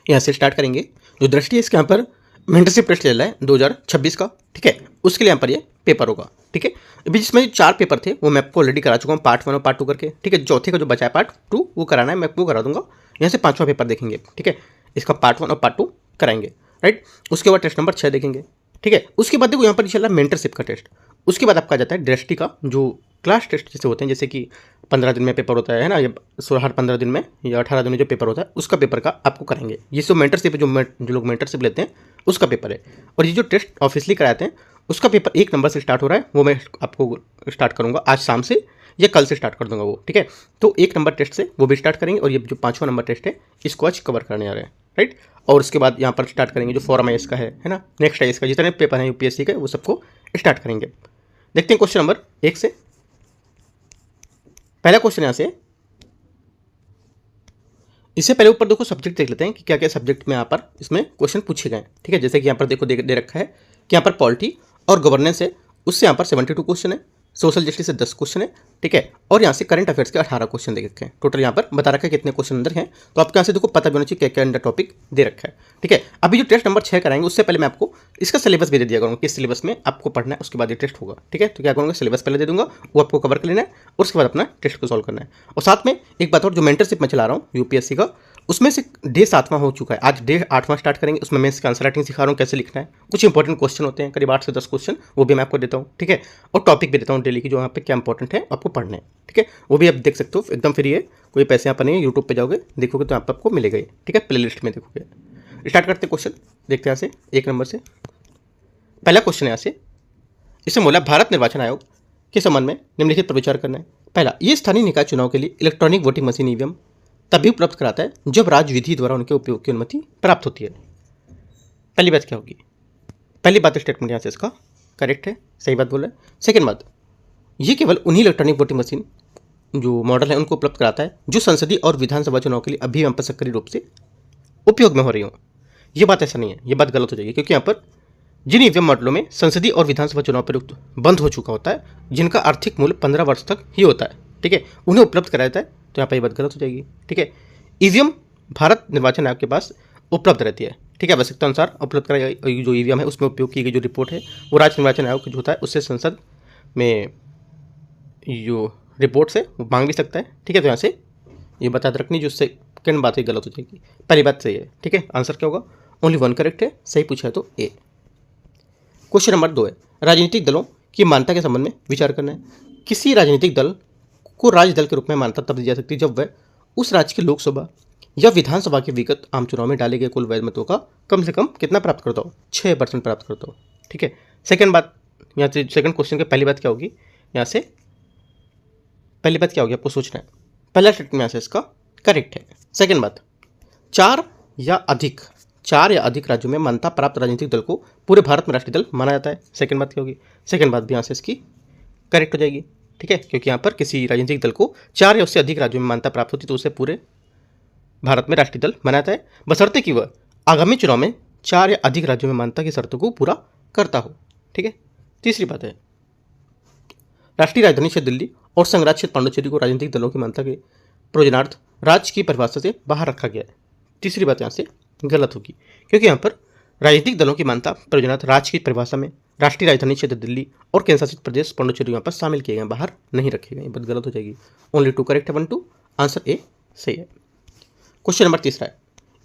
यहाँ से स्टार्ट करेंगे। जो दृष्टि है इसके यहाँ पर मेंटरशिप टेस्ट चल रहा है 2026 का, ठीक है, उसके लिए यहाँ पर ये पेपर होगा, ठीक है। अभी जिसमें 4 पेपर थे वो मैं आपको ऑलरेडी करा चुका हूँ, पार्ट 1 और पार्ट 2 करके, ठीक है। चौथे का जो बचा है पार्ट 2 वो कराना है, मैं आपको करा दूंगा। यहाँ से 5वां पेपर देखेंगे, ठीक है, इसका पार्ट 1 और पार्ट 2 कराएंगे, राइट। उसके बाद टेस्ट नंबर 6 देखेंगे, ठीक है। उसके बाद देखो यहाँ पर चल रहा है मेंटरशिप का टेस्ट। उसके बाद आपका जाता है दृष्टि का जो क्लास टेस्ट जैसे होते हैं, जैसे कि 15 दिन में पेपर होता है ना, या हर 15 दिन में या 18 दिन में जो पेपर होता है उसका पेपर का आपको कराएंगे। ये जो मेंटरशिप है, जो लोग मेंटरशिप लेते हैं उसका पेपर है। और ये जो टेस्ट ऑफिशियली कराते हैं उसका पेपर 1 नंबर से स्टार्ट हो रहा है, वो मैं आपको स्टार्ट करूँगा आज शाम से या कल से स्टार्ट कर दूंगा वो, ठीक है। तो 1 नंबर टेस्ट से वो भी स्टार्ट करेंगे और ये जो 5वां नंबर टेस्ट है इसको आज कवर करने आ रहे हैं, राइट। और उसके बाद यहाँ पर स्टार्ट करेंगे जो फॉरम है इसका है ना, नेक्स्ट है इसका, जितने पेपर हैं यूपीएससी के वो सबको स्टार्ट करेंगे। देखते हैं क्वेश्चन नंबर 1 से। पहला क्वेश्चन यहाँ से, इससे पहले ऊपर देखो सब्जेक्ट देख लेते हैं कि क्या क्या सब्जेक्ट में यहाँ पर इसमें क्वेश्चन पूछे गए, ठीक है। जैसे कि यहाँ पर देखो दे रखा है कि यहाँ पर पॉलिटी और गवर्नेंस है, उससे यहाँ पर 72 क्वेश्चन है, सोशल जस्टिस से 10 क्वेश्चन है, ठीक है। और यहाँ से करंट अफेयर्स के 18 क्वेश्चन दे रखे हैं। टोटल यहाँ पर बता रखा है कितने क्वेश्चन अंदर हैं, तो आपके यहाँ से देखो पता भी होना चाहिए क्या क्या अंदर टॉपिक दे रखा है, ठीक है। अभी जो टेस्ट नंबर 6 कराएंगे उससे पहले मैं आपको इसका सिलेबस भी दे दिया करूँगा, किस सिलेबस में आपको पढ़ना है, उसके बाद ये टेस्ट होगा, ठीक है। तो क्या करूँगा, सिलेबस पहले दे दूंगा, वो आपको कवर कर लेना है और उसके बाद अपना टेस्ट को सॉल्व करना है। और साथ में एक बात और, जो मेंटरशिप में चला रहा हूँ यूपीएससी का, उसमें से डे 7वां हो चुका है, आज डे 8वां स्टार्ट करेंगे। उसमें मैं इसका आंसर राइटिंग सिखा रहा हूँ कैसे लिखना है, कुछ इंपॉर्टेंट क्वेश्चन होते हैं करीब 8 से 10 क्वेश्चन, वो भी मैं आपको देता हूँ, ठीक है। और टॉपिक भी देता हूँ डेली की जो यहाँ पे क्या इंपॉर्टेंट है आपको पढ़ने, ठीक है। वो भी आप देख सकते हो, एकदम फ्री है, कोई पैसे यहाँ पर नहीं है। यूट्यूब पे जाओगे देखोगे तो यहाँ पर आपको मिलेगा, ठीक है, प्ले लिस्ट में देखोगे। स्टार्ट करते क्वेश्चन, देखते हैं यहाँ से 1 नंबर से। पहला क्वेश्चन है यहाँ से, इसमें बोला भारत निर्वाचन आयोग के संबंध में निम्नलिखित पर विचार करना है। पहला, ये स्थानीय निकाय चुनाव के लिए इलेक्ट्रॉनिक वोटिंग मशीन ईवीएम तभी उपलब्ध कराता है जब राज्य विधि द्वारा उनके उपयोग की अनुमति प्राप्त होती है। पहली बात क्या होगी, पहली बात स्टेटमेंट यहाँ से इसका करेक्ट है, सही बात बोल रहा है। सेकेंड बात, ये केवल उन्हीं इलेक्ट्रॉनिक वोटिंग मशीन जो मॉडल है उनको उपलब्ध कराता है जो संसदीय और विधानसभा चुनाव के लिए अभी यहाँ पर सक्रिय रूप से उपयोग में हो रही हो। ये बात ऐसा नहीं है, ये बात गलत हो जाएगी, क्योंकि यहाँ पर जिन ईवीएम मॉडलों में संसदीय और विधानसभा चुनाव प्रयुक्त बंद हो चुका होता है, जिनका आर्थिक मूल्य 15 वर्ष तक ही होता है, ठीक है, उन्हें उपलब्ध कराया जाता है, तो यहाँ पर ये बात गलत हो जाएगी, ठीक है। ईवीएम भारत निर्वाचन आयोग के पास उपलब्ध रहती है, ठीक है, आवश्यकता अनुसार उपलब्ध कराई। जो ईवीएम है उसमें उपयोग की गई जो रिपोर्ट है वो राज्य निर्वाचन आयोग जो होता है उससे संसद में जो रिपोर्ट से वो मांग भी सकता है, ठीक है। तो यहाँ से ये बता रखनी, जो सेकंड बात है गलत हो जाएगी, पहली बात सही है, ठीक है। आंसर क्या होगा, ओनली 1 करेक्ट है, सही पूछा है तो ए। क्वेश्चन नंबर 2 है, राजनीतिक दलों की मान्यता के संबंध में विचार करना है। किसी राजनीतिक दल को राज्य दल के रूप में मान्यता तब दी जा सकती है जब वह उस राज्य की लोकसभा या विधानसभा के विगत आम चुनाव में डाले गए कुल वैध मतों का कम से कम कितना प्राप्त करता हो, 6% प्राप्त करता हो, ठीक है। सेकंड बात, यहाँ से सेकंड क्वेश्चन की पहली बात क्या होगी, यहाँ से पहली बात क्या होगी आपको सोचना है। पहला स्टेटमेंट यहाँ से इसका करेक्ट है। सेकंड बात, 4 या अधिक राज्यों में मान्यता प्राप्त राजनीतिक दल को पूरे भारत में राष्ट्रीय दल माना जाता है। सेकंड बात क्या होगी, सेकंड बात भी यहाँ से इसकी करेक्ट हो जाएगी, ठीक है, क्योंकि यहाँ पर किसी राजनीतिक दल को 4 या उससे अधिक राज्यों में मान्यता प्राप्त होती तो उसे पूरे भारत में राष्ट्रीय दल माना जाता है, बशर्ते कि वह आगामी चुनाव में 4 या अधिक राज्यों में मान्यता की शर्तों को पूरा करता हो, ठीक है। तीसरी बात है, राष्ट्रीय राजधानी क्षेत्र दिल्ली और संघराज्य क्षेत्र पांडिचेरी को राजनीतिक दलों की मान्यता के प्रयोजनार्थ राज्य की परिभाषा से बाहर रखा गया है। तीसरी बात यहाँ से गलत होगी, क्योंकि यहाँ पर राजनीतिक दलों की मान्यता प्रयोजनार्थ राज्य की परिभाषा में राष्ट्रीय राजधानी क्षेत्र दिल्ली और केंद्र शासित प्रदेश पांडिचेरी यहाँ पर शामिल किए गए, बाहर नहीं रखे गए, ये बात गलत हो जाएगी। ओनली 2 करेक्ट है, 1 2, आंसर ए सही है। क्वेश्चन नंबर 3 है,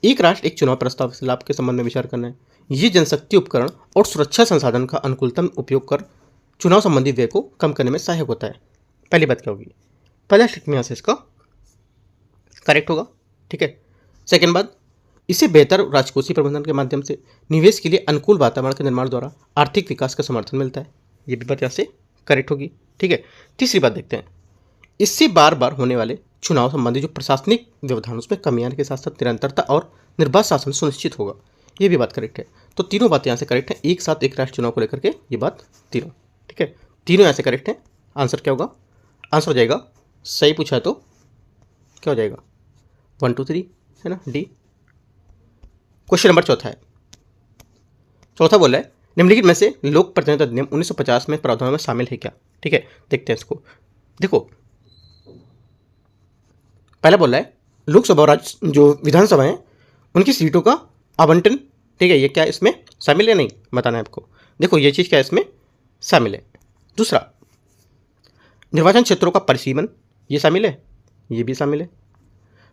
एक राष्ट्र एक चुनाव प्रस्ताव के लाभ के संबंध में विचार करना है। ये जनशक्ति उपकरण और सुरक्षा संसाधन का अनुकूलतम उपयोग कर चुनाव संबंधी व्यय को कम करने में सहायक होता है। पहली बात क्या होगी, पहला स्टेटमेंट यहाँ से इसका करेक्ट होगा, ठीक है। सेकंड बात, इसे बेहतर राजकोषीय प्रबंधन के माध्यम से निवेश के लिए अनुकूल वातावरण के निर्माण द्वारा आर्थिक विकास का समर्थन मिलता है। ये भी बात यहाँ से करेक्ट होगी, ठीक है। तीसरी बात देखते हैं, इससे बार बार होने वाले चुनाव संबंधी जो प्रशासनिक व्यवधान उसमें कमी आने के साथ साथ निरंतरता और निर्बाध शासन सुनिश्चित होगा। ये भी बात करेक्ट है। तो तीनों बातें यहाँ से करेक्ट है, एक साथ एक राष्ट्र चुनाव को लेकर के ये बात तीनों, ठीक है, तीनों यहाँ से करेक्ट है। आंसर क्या होगा, आंसर हो जाएगा, सही पूछा है तो क्या हो जाएगा, 1 2 3 है ना, डी। क्वेश्चन नंबर 4 है, चौथा बोल रहा है, निम्नलिखित में से लोक प्रतिनिधित्व अधिनियम 1950 में प्रावधानों में शामिल है क्या, ठीक है। देखते हैं इसको, देखो पहला बोल रहा है लोकसभा और राज्य जो विधानसभा है उनकी सीटों का आवंटन, ठीक है, ये क्या इसमें शामिल है? नहीं, बताना है आपको। देखो ये चीज़ क्या है इसमें शामिल है। दूसरा, निर्वाचन क्षेत्रों का परिसीमन, ये शामिल है, ये भी शामिल है।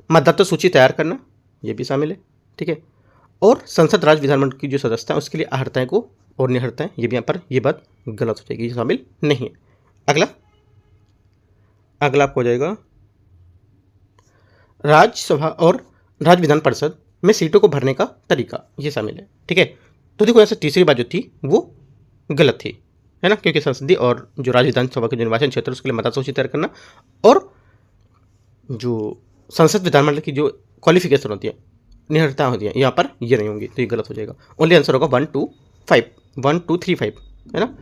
मतदाता सूची तैयार करना, ये भी शामिल है, ठीक है। और संसद राज्य विधानमंडल की जो सदस्यता है उसके लिए अर्हताएं को और निहर्ताएं, ये भी यहाँ पर ये बात गलत हो जाएगी, ये शामिल नहीं है। अगला आपको हो जाएगा राज्यसभा और राज्य विधान परिषद में सीटों को भरने का तरीका, ये शामिल है, ठीक है। तो देखो ऐसे तीसरी बात जो थी वो गलत थी, है ना, क्योंकि संसदीय और जो राज्य विधानसभा के जो निर्वाचन क्षेत्र उसके लिए मतदाता सूची तैयार करना और जो संसद विधानमंडल की जो क्वालिफिकेशन होती है, निहरता होती है, यहाँ पर ये नहीं होंगी, तो ये गलत हो जाएगा। ओनली आंसर होगा 1 2 5, 1 2 3 5, है ना,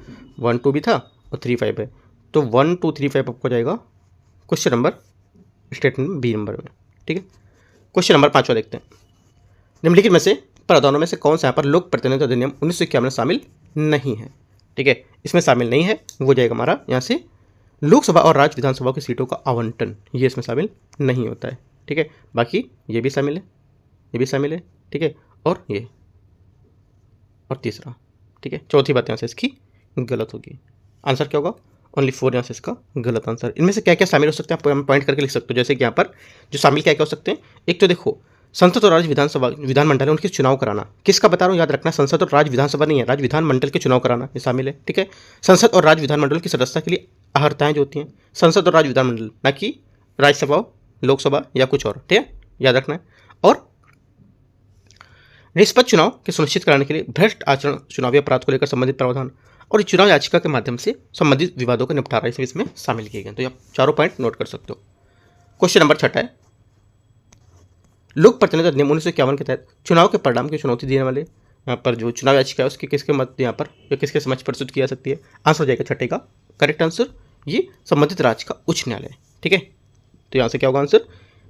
1 2 भी था और 3 5 है, तो 1 2 3 5 आपको जाएगा question number statement b number में, ठीक है। क्वेश्चन नंबर 5 देखते हैं। निम्नलिखित में से प्रावधानों में से कौन सा यहाँ पर लोक प्रतिनिधित्व अधिनियम 1951 में शामिल नहीं है, ठीक है। इसमें शामिल नहीं है, वो जाएगा हमारा यहाँ से लोकसभा और राज्य विधानसभा की सीटों का आवंटन, ये इसमें शामिल नहीं होता है, ठीक है। बाकी ये भी शामिल है, ये भी शामिल है, ठीक है, और ये और तीसरा, ठीक है। चौथी बात यहाँ से इसकी गलत होगी। आंसर क्या होगा? ओनली 4 यहाँ से इसका गलत आंसर। इनमें से क्या क्या शामिल हो सकते हैं आप पॉइंट करके लिख सकते हो, जैसे कि यहाँ पर जो शामिल क्या क्या हो सकते हैं। एक तो देखो संसद और राज्य विधानसभा विधानमंडल है उनके चुनाव कराना, किसका बता रहा हूँ याद रखना, संसद और राज्य विधानसभा नहीं है, राज्य विधानमंडल के चुनाव कराना ये शामिल है, ठीक है। संसद और राज्य विधानमंडल की सदस्यता के लिए अर्हताएं जो होती हैं, संसद और राज्य विधानमंडल, ना कि राज्यसभा लोकसभा या कुछ और, ठीक है, याद रखना है। और निष्पक्ष चुनाव के सुनिश्चित कराने के लिए भ्रष्ट आचरण, चुनावी अपराध को लेकर संबंधित प्रावधान और चुनाव याचिका के माध्यम से संबंधित विवादों का निपटारा इसमें शामिल किए गए। तो आप चारों पॉइंट नोट कर सकते हो। क्वेश्चन नंबर 6 है, लोक प्रतिनिधित्व अधिनियम 1951 के तहत चुनाव के परिणाम की चुनौती देने वाले यहाँ पर जो चुनाव याचिका है उसके किसके मत यहाँ पर या किसके समक्ष प्रस्तुत किया सकती है? आंसर हो जाएगा 6 का करेक्ट आंसर, ये संबंधित राज्य का उच्च न्यायालय, ठीक है। तो यहाँ से क्या होगा आंसर?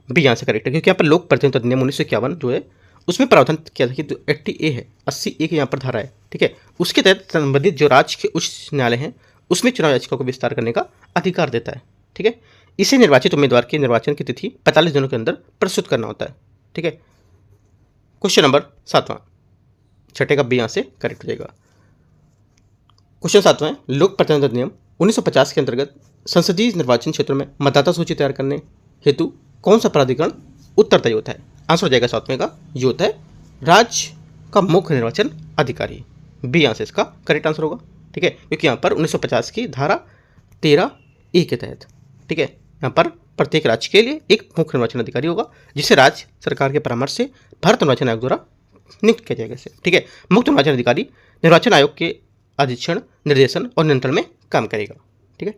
बी यहाँ से करेक्ट है, क्योंकि यहाँ पर लोक प्रतिनिधित्व अधिनियम 1951 जो है उसमें प्रावधान किया था कि जो 80A है, 80A की यहाँ पर धारा है, ठीक है, उसके तहत संबंधित जो राज्य के उच्च न्यायालय हैं उसमें चुनाव याचिका को विस्तार करने का अधिकार देता है, ठीक है। इसे निर्वाचित उम्मीदवार के निर्वाचन की तिथि 45 दिनों के अंदर प्रस्तुत करना होता है, ठीक है। क्वेश्चन नंबर 7वां, 6 का बी यहाँ से करेक्ट हो जाएगा। क्वेश्चन 7वां, लोक प्रतिनिधित्व अधिनियम 1950 के अंतर्गत संसदीय निर्वाचन क्षेत्रों में मतदाता सूची तैयार करने हेतु कौन सा प्राधिकरण उत्तरदायी होता है? आंसर हो जाएगा 7वें का, ये होता है राज्य का मुख्य निर्वाचन अधिकारी, बी यहाँ से इसका करेक्ट आंसर होगा, ठीक है, क्योंकि यहाँ पर 1950 की धारा 13A के तहत, ठीक है, यहाँ पर प्रत्येक राज्य के लिए एक मुख्य निर्वाचन अधिकारी होगा जिसे राज्य सरकार के परामर्श से भारत निर्वाचन आयोग द्वारा नियुक्त किया जाएगा इसे, ठीक है। मुख्य निर्वाचन अधिकारी निर्वाचन आयोग के अधीक्षण, निर्देशन और नियंत्रण में काम करेगा, ठीक है।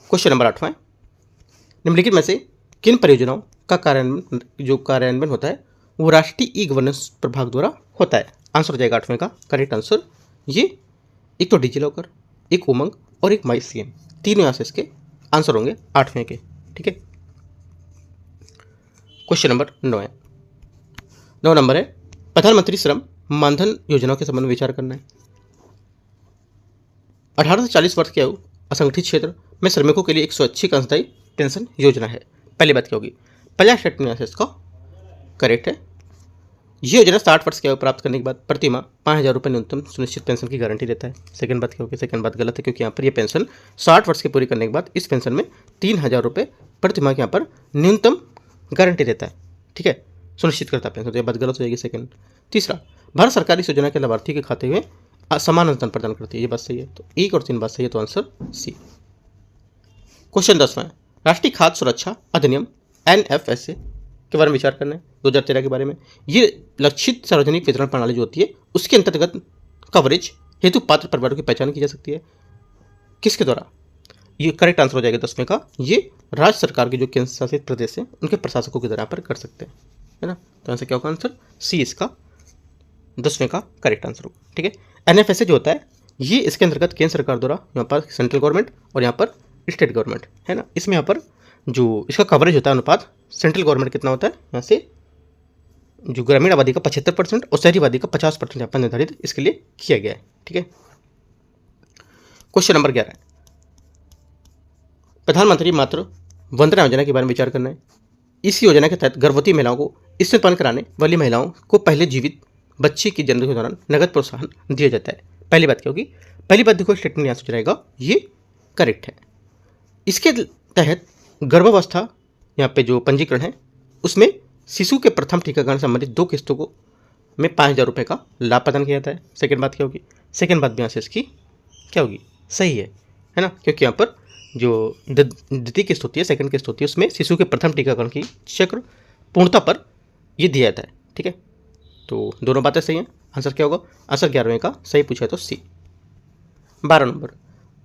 क्वेश्चन नंबर 8वां, निम्नलिखित में से किन परियोजनाओं का कार्यान्वयन होता है वो राष्ट्रीय ई गवर्नेंस प्रभाग द्वारा होता है? आंसर हो जाएगा 8वें का करेक्ट आंसर, ये एक तो डिजी लॉकर, एक उमंग और एक माई सीएम, तीनों यहाँ से इसके आंसर होंगे 8वें के, ठीक है। क्वेश्चन नंबर 9 नंबर है, प्रधानमंत्री श्रम मानधन योजना के संबंध में विचार करना है। 18 से 40 वर्ष की आयु असंगठित क्षेत्र में श्रमिकों के लिए एक स्वैच्छिक अंशदायी पेंशन योजना है। पहली बात क्या होगी? पहला स्टेटमेंट यहाँ से इसका करेक्ट है। ये योजना 60 वर्ष की आयु प्राप्त करने के बाद प्रति माह 5,000 रुपये न्यूनतम सुनिश्चित पेंशन की गारंटी देता है। सेकंड बात क्या होगी? सेकंड बात गलत है, क्योंकि यहाँ पर ये पेंशन 60 वर्ष के पूरी करने के बाद इस पेंशन में 3,000 रुपये प्रति माह के यहाँ पर न्यूनतम गारंटी देता है, ठीक है, सुनिश्चित करता है पेंशन, तो ये बात गलत हो जाएगी सेकंड। तीसरा, भारत सरकार इस योजना के लाभार्थी के खाते में समान अनुदान प्रदान करती है, ये बात सही है, तो 1 और 3 बात सही है, तो आंसर सी। क्वेश्चन 10वां, राष्ट्रीय खाद्य सुरक्षा अधिनियम NFSA के बारे में विचार करना है 2013 के बारे में। ये लक्षित सार्वजनिक वितरण प्रणाली जो होती है उसके अंतर्गत कवरेज हेतु पात्र परिवारों की पहचान की जा सकती है किसके द्वारा? ये करेक्ट आंसर हो जाएगा 10वें का, ये राज्य सरकार के जो केंद्र शासित प्रदेश है उनके प्रशासकों के द्वारा पर कर सकते हैं, है ना। तो आंसर क्या होगा? आंसर सी इसका 10वें का करेक्ट आंसर होगा, ठीक है। NFSA जो होता है ये इसके अंतर्गत केंद्र सरकार द्वारा यहाँ पर सेंट्रल गवर्नमेंट और यहाँ पर स्टेट गवर्नमेंट, है ना, इसमें यहाँ पर जो इसका कवरेज होता है अनुपात सेंट्रल गवर्नमेंट कितना होता है, यहाँ से जो ग्रामीण आबादी का 75% और शहरी आबादी का 50% यहाँ पर निर्धारित इसके लिए किया गया है, ठीक है। क्वेश्चन नंबर 11, प्रधानमंत्री मातृ वंदना योजना के बारे में विचार करना है। इस योजना के तहत गर्भवती महिलाओं को स्तनपान पान कराने वाली महिलाओं को पहले जीवित बच्चे की जन्म के दौरान नगद प्रोत्साहन दिया जाता है। पहली बात क्या होगी? पहली बात देखो, स्टेटमेंट यहाँ से रहेगा, ये करेक्ट है। इसके तहत गर्भावस्था यहाँ पे जो पंजीकरण है उसमें शिशु के प्रथम टीकाकरण संबंधित 2 किस्तों को में 5,000 रुपये का लाभ प्रदान किया जाता है। सेकेंड बात क्या होगी? सेकेंड बात भी यहाँ से इसकी क्या होगी? सही है ना, क्योंकि यहाँ पर जो द्वितीय किस्त होती है, सेकंड किस्त होती है, उसमें शिशु के प्रथम टीकाकरण की चक्र पूर्णता पर ये दिया जाता है। ठीक है, तो दोनों बातें सही हैं। आंसर क्या होगा? आंसर 11वें का सही पूछा है तो सी। 12 नंबर,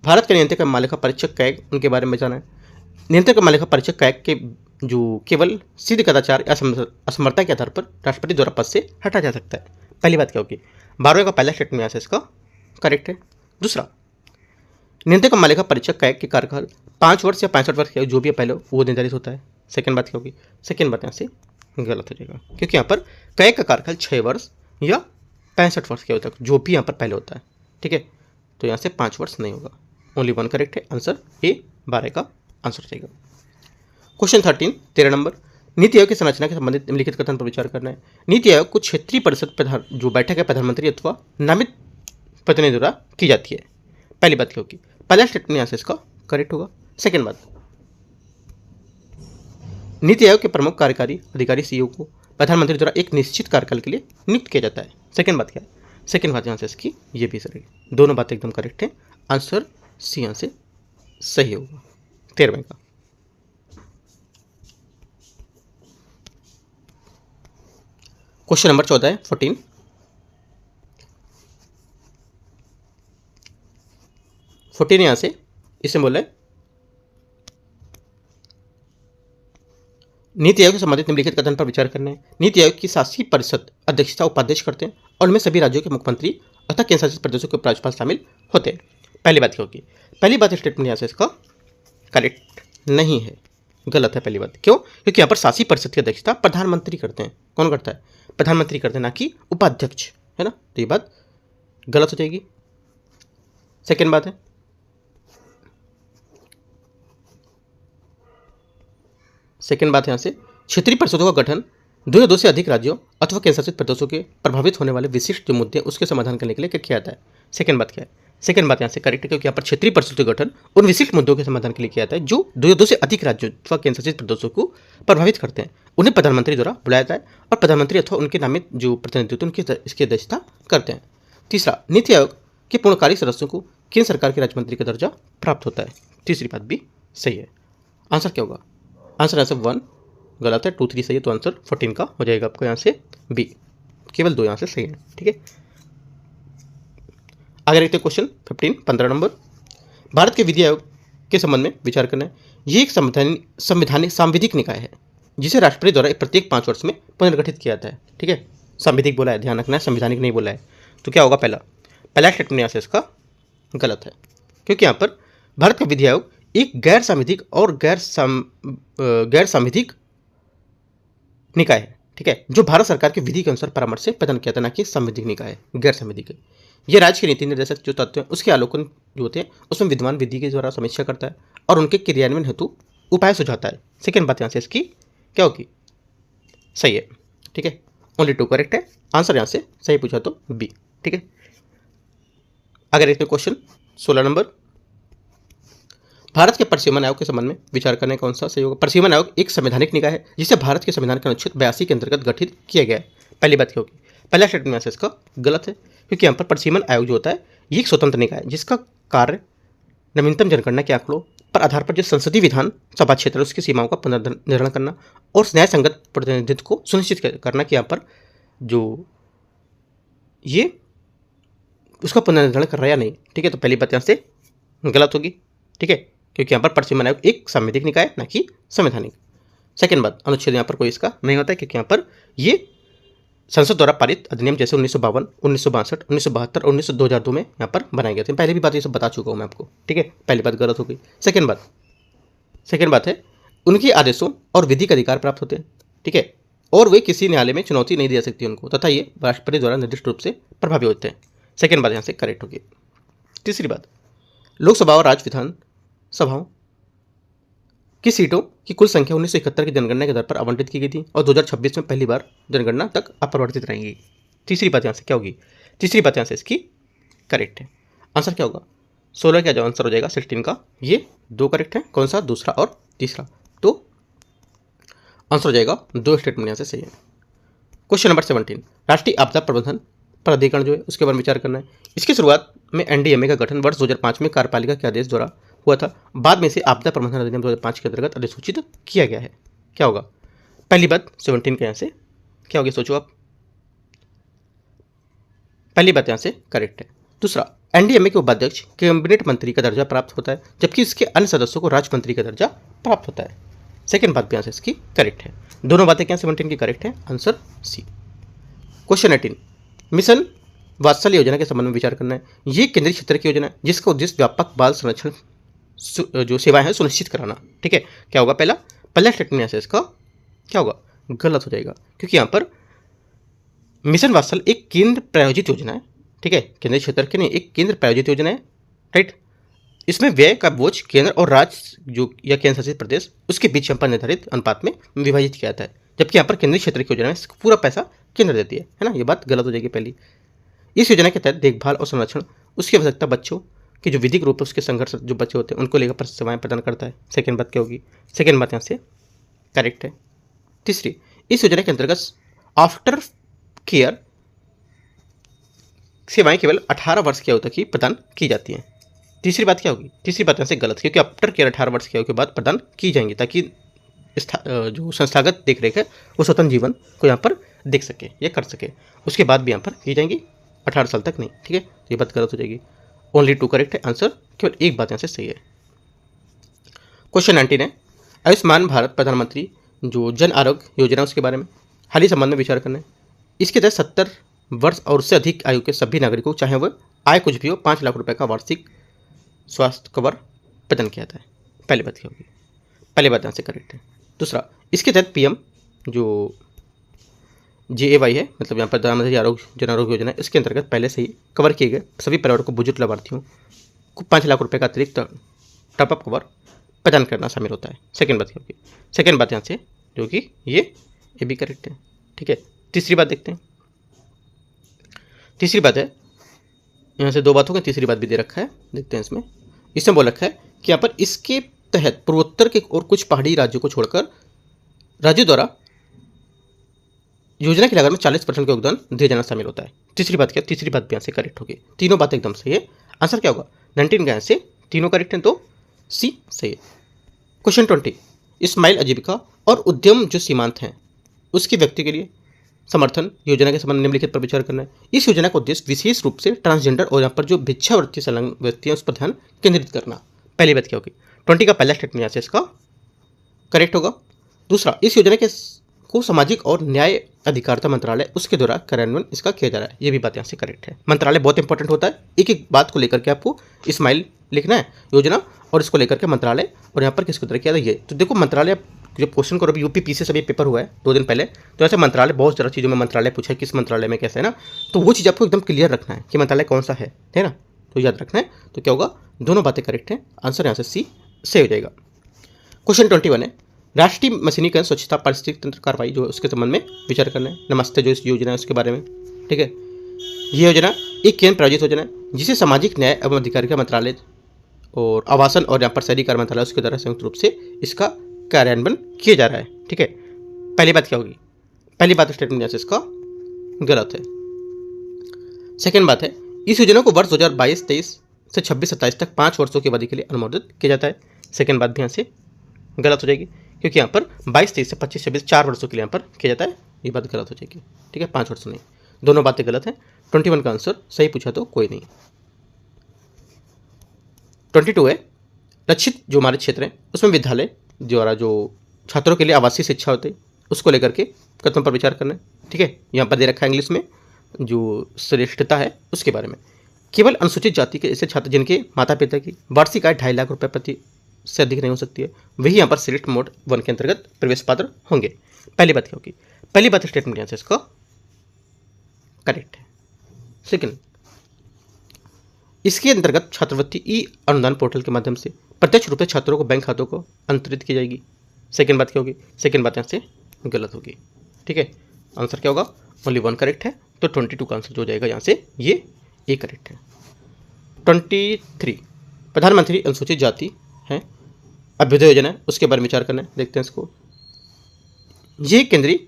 भारत के नियंत्रक मालिका परीक्षक कैग, उनके बारे में जाना है। नियंत्रक मालिका परीक्षक कैग के जो केवल सिद्ध कदाचार या असमर्थता के आधार पर राष्ट्रपति द्वारा पद से हटा जा सकता है। पहली बात क्या होगी? 12वें का पहला स्टेटमेंट यहाँ से इसका करेक्ट है। दूसरा, नियंत्रक मालिका परीक्षक कैग के कार्यकाल 5 वर्ष या 65 वर्ष के जो भी पहले वो निर्धारित होता है। सेकेंड बात क्या होगी? सेकेंड बात यहाँ से गलत हो जाएगा, क्योंकि यहाँ पर कैग का कार्यकाल 6 वर्ष या 65 वर्ष के होता है, जो भी यहाँ पर पहले होता है। ठीक है, तो यहाँ से 5 वर्ष नहीं होगा। ओनली 1 करेक्ट है। आंसर ए 12 का आंसर हो जाएगा। क्वेश्चन 13 नंबर, नीति आयोग की संरचना के संबंधित निम्नलिखित कथन पर विचार करना है। नीति आयोग को क्षेत्रीय परिषद प्रधान जो बैठक है प्रधानमंत्री अथवा नामित प्रतिनिधि द्वारा की जाती है। पहली बात क्या होगी? पहला स्टेटमेंट यहाँ से इसका करेक्ट होगा। सेकेंड बात, नीति आयोग के प्रमुख कार्यकारी अधिकारी सीईओ को प्रधानमंत्री द्वारा एक निश्चित कार्यकाल के लिए नियुक्त किया जाता है। सेकेंड बात क्या है? सेकेंड बात यहाँ से इसकी ये भी सही, दोनों बातें एकदम करेक्ट है। आंसर सी यहाँ से सही होगा 13वें का। क्वेश्चन नंबर 14 है 14 यहाँ से इसमें बोला है, नीति आयोग से संबंधित निम्नलिखित कथन पर विचार करना है। नीति आयोग की शासी परिषद अध्यक्षता उपाध्यक्ष करते हैं और उनमें सभी राज्यों के मुख्यमंत्री अतः केंद्र शासित प्रदेशों के राज्यपाल शामिल होते हैं। पहली बात क्या होगी? पहली बात स्टेटमेंट यहाँ से इसका करेक्ट नहीं है, गलत है पहली बात। क्यों? क्योंकि यहाँ पर शासी परिषद की अध्यक्षता प्रधानमंत्री करते हैं। कौन करता है? प्रधानमंत्री करते हैं, ना कि उपाध्यक्ष, है ना। तो ये बात गलत हो जाएगी। सेकेंड बात है, यहाँ से क्षेत्रीय परिषदों का गठन 2 या 2 से अधिक राज्यों अथवा केंद्र शासित प्रदेशों के प्रभावित होने वाले विशिष्ट जो मुद्दे उसके समाधान करने के लिए किया जाता है। सेकेंड बात क्या है? सेकेंड बात यहाँ से करेक्ट है, क्योंकि यहाँ पर क्षेत्रीय परिषद का गठन उन विशिष्ट मुद्दों के समाधान के लिए किया जाता है जो 2 या 2 से अधिक राज्यों अथवा केंद्र शासित प्रदेशों को प्रभावित करते हैं। उन्हें प्रधानमंत्री द्वारा बुलाया जाता है और प्रधानमंत्री अथवा उनके नामित जो प्रतिनिधित्व उनकी इसकी अध्यक्षता करते हैं। तीसरा, नीति आयोग के पूर्णकालिक सदस्यों को केंद्र सरकार के राज्य मंत्री का दर्जा प्राप्त होता है। तीसरी बात भी सही है। आंसर क्या होगा? आंसर यहाँ से 1 गलत है, 2, 3 सही है, तो आंसर 14 का हो जाएगा आपको यहाँ से बी। केवल 2 यहाँ से सही है। ठीक है, आगे देखते हैं क्वेश्चन 15 नंबर, भारत के विधि आयोग के संबंध में विचार करना है। ये एक संवैधानिक सांविधिक निकाय है जिसे राष्ट्रपति द्वारा प्रत्येक 5 वर्ष में पुनर्गठित किया जाता है। ठीक है, सांविधिक बोला है, ध्यान रखना है, संवैधानिक नहीं बोला है। तो क्या होगा? पहला स्टेटमेंट यहाँ से इसका गलत है, क्योंकि यहाँ पर भारत का विधि आयोग एक गैर सांविधिक और गैर सांविधिक निकाय है। ठीक है, जो भारत सरकार के विधि के अनुसार परामर्श से प्रदान किया था, ना कि सांविधिक निकाय है, गैर सांविधिक है। यह राज्य के नीति निर्देशक जो तत्व हैं उसके आलोकन जो होते हैं उसमें विद्यमान विधि के द्वारा समीक्षा करता है और उनके क्रियान्वयन हेतु उपाय सुझाता है। सेकेंड बात यहाँ से इसकी क्या होगी? सही है। ठीक है, ओनली 2 करेक्ट है। आंसर यहाँ से सही पूछा तो बी। ठीक है, आगे देखते हैं क्वेश्चन 16 नंबर, भारत के परिसीमन आयोग के संबंध में विचार करने कौन सा सही होगा? परिसीमन आयोग एक संवैधानिक निकाय है जिसे भारत के संविधान के अनुच्छेद 82 के अंतर्गत गठित किया गया है। पहली बात क्या होगी? पहला स्टेटमेंट यहाँ से इसका गलत है, क्योंकि यहाँ पर परिसीमन आयोग जो होता है ये एक स्वतंत्र निकाय है जिसका कार्य नवीनतम जनगणना के आंकड़ों पर आधार पर जो संसदीय विधान सभा क्षेत्र उसकी सीमाओं का पुनर्निर्धारण करना और न्याय संगत प्रतिनिधित्व को सुनिश्चित करना कि यहाँ पर जो ये उसका पुनर्निर्धारण कर रहा है या नहीं। ठीक है, तो पहली बात यहाँ से गलत होगी। ठीक है, क्योंकि यहाँ पर परिसीमन आयोग एक सांविधिक निकाय ना कि संवैधानिक। सेकेंड बात, अनुच्छेद यहाँ पर कोई इसका नहीं होता है, क्योंकि यहाँ पर ये संसद द्वारा पारित अधिनियम जैसे 1952, 1962, 1972 और 2002 में यहाँ पर बनाए गए थे। पहले भी बात ये सब बता चुका हूँ मैं आपको। ठीक है, पहली बात गलत हो गई। सेकेंड बात है उनके आदेशों और विधि का अधिकार प्राप्त होते हैं। ठीक है, और वे किसी न्यायालय में चुनौती नहीं दे सकती उनको, तथा ये राष्ट्रपति द्वारा निर्दिष्ट रूप से प्रभावी होते हैं। सेकेंड बात यहाँ से करेक्ट होगी। तीसरी बात, लोकसभा और राज्य विधान सभाओं की सीटों की कुल संख्या 1971 की जनगणना के आधार पर आवंटित की गई थी और 2026 में पहली बार जनगणना तक अपरिवर्तित रहेंगी। तीसरी बात यहाँ से क्या होगी? तीसरी बात यहाँ से इसकी करेक्ट है। आंसर क्या होगा? 16 का जो आंसर हो जाएगा 16 का, ये 2 करेक्ट है। कौन सा? दूसरा और तीसरा। तो आंसर हो जाएगा 2 स्टेटमेंट यहाँ से सही है। क्वेश्चन नंबर 17, राष्ट्रीय आपदा प्रबंधन प्राधिकरण जो है उसके बारे में विचार करना है। इसकी शुरुआत में एनडीएमए का गठन वर्ष 2005 में कार्यपालिका के आदेश द्वारा हुआ था। बाद में इसे आपदा प्रबंधन अधिनियम 2005 के अंतर्गत अधिसूचित किया गया है। क्या होगा? पहली बात 17 के यहाँ से क्या होगी? सोचो आप। पहली बात यहाँ से करेक्ट है। दूसरा, एनडीएमए के उपाध्यक्ष कैबिनेट मंत्री का दर्जा प्राप्त होता है, जबकि इसके अन्य सदस्यों को राज्य मंत्री का दर्जा प्राप्त होता है। सेकेंड बात भी यहाँ से इसकी करेक्ट है। दोनों बातें क्या 17 की करेक्ट है? Answer C. क्वेश्चन 18, मिशन वात्सल्य योजना के संबंध में विचार करना है। ये केंद्रीय क्षेत्र की योजना है जिसका उद्देश्य व्यापक बाल संरक्षण जो सेवाएं हैं सुनिश्चित कराना। ठीक है, क्या होगा? पहला स्टेटमेंट यहाँ से इसका क्या होगा? गलत हो जाएगा, क्योंकि यहाँ पर मिशन वात्सल्य एक केंद्र प्रायोजित योजना है। ठीक है, केंद्रीय क्षेत्र के नहीं, एक केंद्र प्रायोजित योजना है। राइट, इसमें व्यय का बोझ केंद्र और राज्य जो या केंद्र शासित प्रदेश उसके बीच यहाँ पर निर्धारित अनुपात में विभाजित किया जाता है, जबकि यहाँ पर केंद्रीय क्षेत्र की योजना में पूरा पैसा केंद्र देती है ना। ये बात गलत हो जाएगी पहली। इस योजना के तहत देखभाल और संरक्षण उसकी आवश्यकता बच्चों की जो विधिक रूप से उसके संघर्ष जो बच्चे होते हैं उनको लेकर सेवाएं प्रदान करता है। सेकेंड बात क्या होगी? सेकेंड बात यहाँ से करेक्ट है। तीसरी, इस योजना के अंतर्गत आफ्टर केयर सेवाएं केवल 18 वर्ष की आयु तक ही प्रदान की जाती हैं। तीसरी बात क्या होगी? तीसरी बात यहाँ से गलत, क्योंकि आफ्टर केयर 18 वर्ष की आयु के बाद प्रदान की जाएंगी, ताकि जो संस्थागत देखरेख है वो स्वतंत्र जीवन को यहाँ पर देख सके या कर सके। उसके बाद भी यहाँ पर की जाएंगी, 18 साल तक नहीं। ठीक है, ये बात गलत हो जाएगी। ओनली 2 करेक्ट है। आंसर केवल एक बात यहाँ से सही है। क्वेश्चन 19 है, आयुष्मान भारत प्रधानमंत्री जो जन आरोग्य योजना उसके बारे में हाल ही संबंध में विचार करना है। इसके तहत 70 वर्ष और उससे अधिक आयु के सभी नागरिकों चाहे वह आय कुछ भी हो 5 लाख रुपए का वार्षिक स्वास्थ्य कवर प्रदान किया जाता है। पहली बात क्या होगी? पहली बात यहाँ से करेक्ट है। दूसरा, इसके तहत पीएम जो JAY है, मतलब यहाँ पर प्रधानमंत्री जन आरोग्य योजना, इसके अंतर्गत पहले से ही कवर किए गए सभी परिवारों को बुजुर्ग लाभार्थियों को 5 लाख रुपए का अतिरिक्त टॉपअप कवर प्रदान करना शामिल होता है। सेकेंड बात क्या होगी? सेकेंड बात यहाँ से जो कि ये भी करेक्ट है। ठीक है, तीसरी बात देखते हैं। तीसरी बात है, यहाँ से 2 बात हो गई, तीसरी बात भी दे रखा है, देखते हैं इसमें बोल रखा है कि यहाँ पर इसके तहत पूर्वोत्तर के और कुछ पहाड़ी राज्यों को छोड़कर राज्यों द्वारा योजना की लागत में 40% का योगदान दिया जाना शामिल होता है। तीसरी बात क्या? तीसरी बात भी यहाँ से करेक्ट होगी। तीनों बातें एकदम सही है। आंसर क्या होगा? 19 का यहाँ से तीनों करेक्ट हैं, तो सी सही है। क्वेश्चन 20, स्माइल आजीविका और उद्यम जो सीमांत हैं उसके व्यक्ति के लिए समर्थन योजना के संबंध निम्नलिखित पर विचार करना है। इस योजना का उद्देश्य विशेष रूप से ट्रांसजेंडर और यहाँ पर जो भिक्षावृत्ति संलग्न व्यक्ति हैं उस पर ध्यान केंद्रित करना। पहली बात क्या होगी? 20 का पहला स्टेटमेंट यहाँ से इसका करेक्ट होगा। दूसरा, इस योजना के को सामाजिक और न्याय अधिकारिता मंत्रालय उसके द्वारा कार्यान्वयन इसका किया जा रहा है। ये भी बात यहाँ से करेक्ट है। मंत्रालय बहुत इंपॉर्टेंट होता है, एक एक बात को लेकर के आपको स्माइल लिखना है योजना और इसको लेकर के मंत्रालय और यहाँ पर किसके द्वारा किया जाए। तो देखो मंत्रालय जब क्वेश्चन करो, अभी UPPC से भी पेपर हुआ है 2 दिन पहले, तो ऐसे मंत्रालय बहुत ज़्यादा चीज़ों में मंत्रालय पूछा है किस मंत्रालय में कैसे है ना, तो वो चीज़ आपको एकदम क्लियर रखना है कि मंत्रालय कौन सा है ना, तो याद रखना है। तो क्या होगा? दोनों बातें करेक्ट हैं। आंसर यहाँ से सी सही हो जाएगा। क्वेश्चन 21 है, राष्ट्रीय मशीनीकरण स्वच्छता पारिस्थितिक तंत्र कार्रवाई जो उसके संबंध में विचार करना है। नमस्ते जो इस योजना है उसके बारे में। ठीक है, ये योजना एक केंद्र प्रायोजित योजना है जिसे सामाजिक न्याय एवं अधिकारिता मंत्रालय और आवासन और यहाँ पर शहरी कार्य मंत्रालय उसके द्वारा संयुक्त रूप से इसका कार्यान्वयन किया जा रहा है। ठीक है, पहली बात क्या होगी? पहली बात स्टेटमेंट जैसे इसका गलत है। सेकेंड बात है, इस योजना को वर्ष 2022-23 से 26-27 तक 5 वर्षों की अवधि के लिए अनुमोदित किया जाता है। सेकेंड बात भी यहाँ से गलत हो जाएगी, क्योंकि यहाँ पर 22-23 से 25-26 4 वर्षों के लिए यहाँ पर किया जाता है। ये बात गलत हो जाएगी। ठीक है, 5 वर्ष नहीं, दोनों बातें गलत हैं। 21 का आंसर सही पूछा तो कोई नहीं। 22 है, लक्षित जो हमारे क्षेत्र हैं उसमें विद्यालय द्वारा जो छात्रों के लिए आवासीय शिक्षा होती है उसको लेकर के कदम पर विचार करना है। ठीक है, यहाँ पर दे रखा है इंग्लिश में जो श्रेष्ठता है उसके बारे में। केवल अनुसूचित जाति के ऐसे छात्र जिनके माता पिता की वार्षिक आय 2.5 लाख रुपए प्रति से अधिक नहीं हो सकती है, वही यहाँ पर सिलेक्ट मोड 1 के अंतर्गत प्रवेश पात्र होंगे। पहली बात क्या होगी? पहली बात स्टेटमेंट यहाँ से इसका करेक्ट है। सेकंड, इसके अंतर्गत छात्रवृत्ति अनुदान पोर्टल के माध्यम से प्रत्यक्ष रूप से छात्रों को बैंक खातों को अंतरित की जाएगी। सेकेंड बात क्या होगी, सेकेंड बात यहाँ से गलत होगी। ठीक है, आंसर क्या होगा, ओनली वन करेक्ट है, तो 22 का आंसर जो हो जाएगा यहाँ से ये ए करेक्ट है। 23 प्रधानमंत्री अनुसूचित जाति है अभ्युदय योजना है, उसके बारे में विचार करना है। देखते हैं इसको। ये केंद्रीय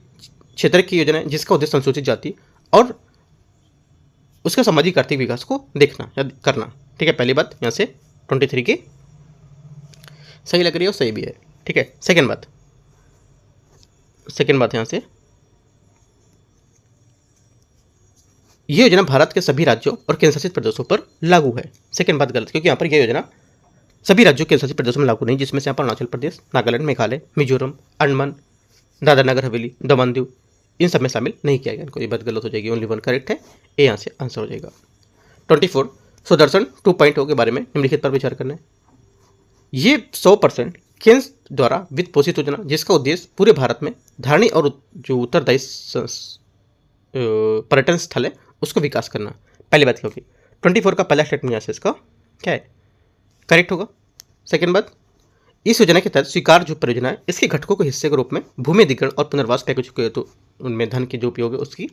क्षेत्र की योजना है जिसका उद्देश्य अनुसूचित जाति और उसके सामाजिक आर्थिक विकास को देखना या करना। ठीक है, पहली बात यहाँ से 23 की सही लग रही है और सही भी है। ठीक है, सेकेंड बात यहाँ से ये योजना भारत के सभी राज्यों और केंद्र शासित प्रदेशों पर लागू है। सेकेंड बात गलत, क्योंकि यहाँ पर यह योजना सभी राज्यों केंद्र शासित प्रदेशों में लागू नहीं, जिसमें से यहाँ पर अरुणाचल प्रदेश, नागालैंड, मेघालय, मिजोरम, अंडमान, दादरा नगर हवेली, दमन दीव इन सब में शामिल नहीं किया गया। इनको ये बात गलत हो जाएगी, ओनली वन करेक्ट है, ए यहाँ से आंसर हो जाएगा। 24 सुदर्शन 2.0 के बारे में निम्नलिखित पर विचार करना है। ये 100% केंद्र द्वारा वित्त पोषित योजना जिसका उद्देश्य पूरे भारत में धारणी और जो उत्तरदायी पर्यटन स्थल है उसको विकास करना। पहली बात क्या होगी, 24 का पहला स्टेटमेंट यहाँ से इसका क्या है, करेक्ट होगा। सेकेंड बात, इस योजना के तहत स्वीकार जो परियोजना है इसके घटकों को हिस्से के रूप में भूमि अधिग्रहण और पुनर्वास पैकेज के तो उनमें धन के जो उपयोग है उसकी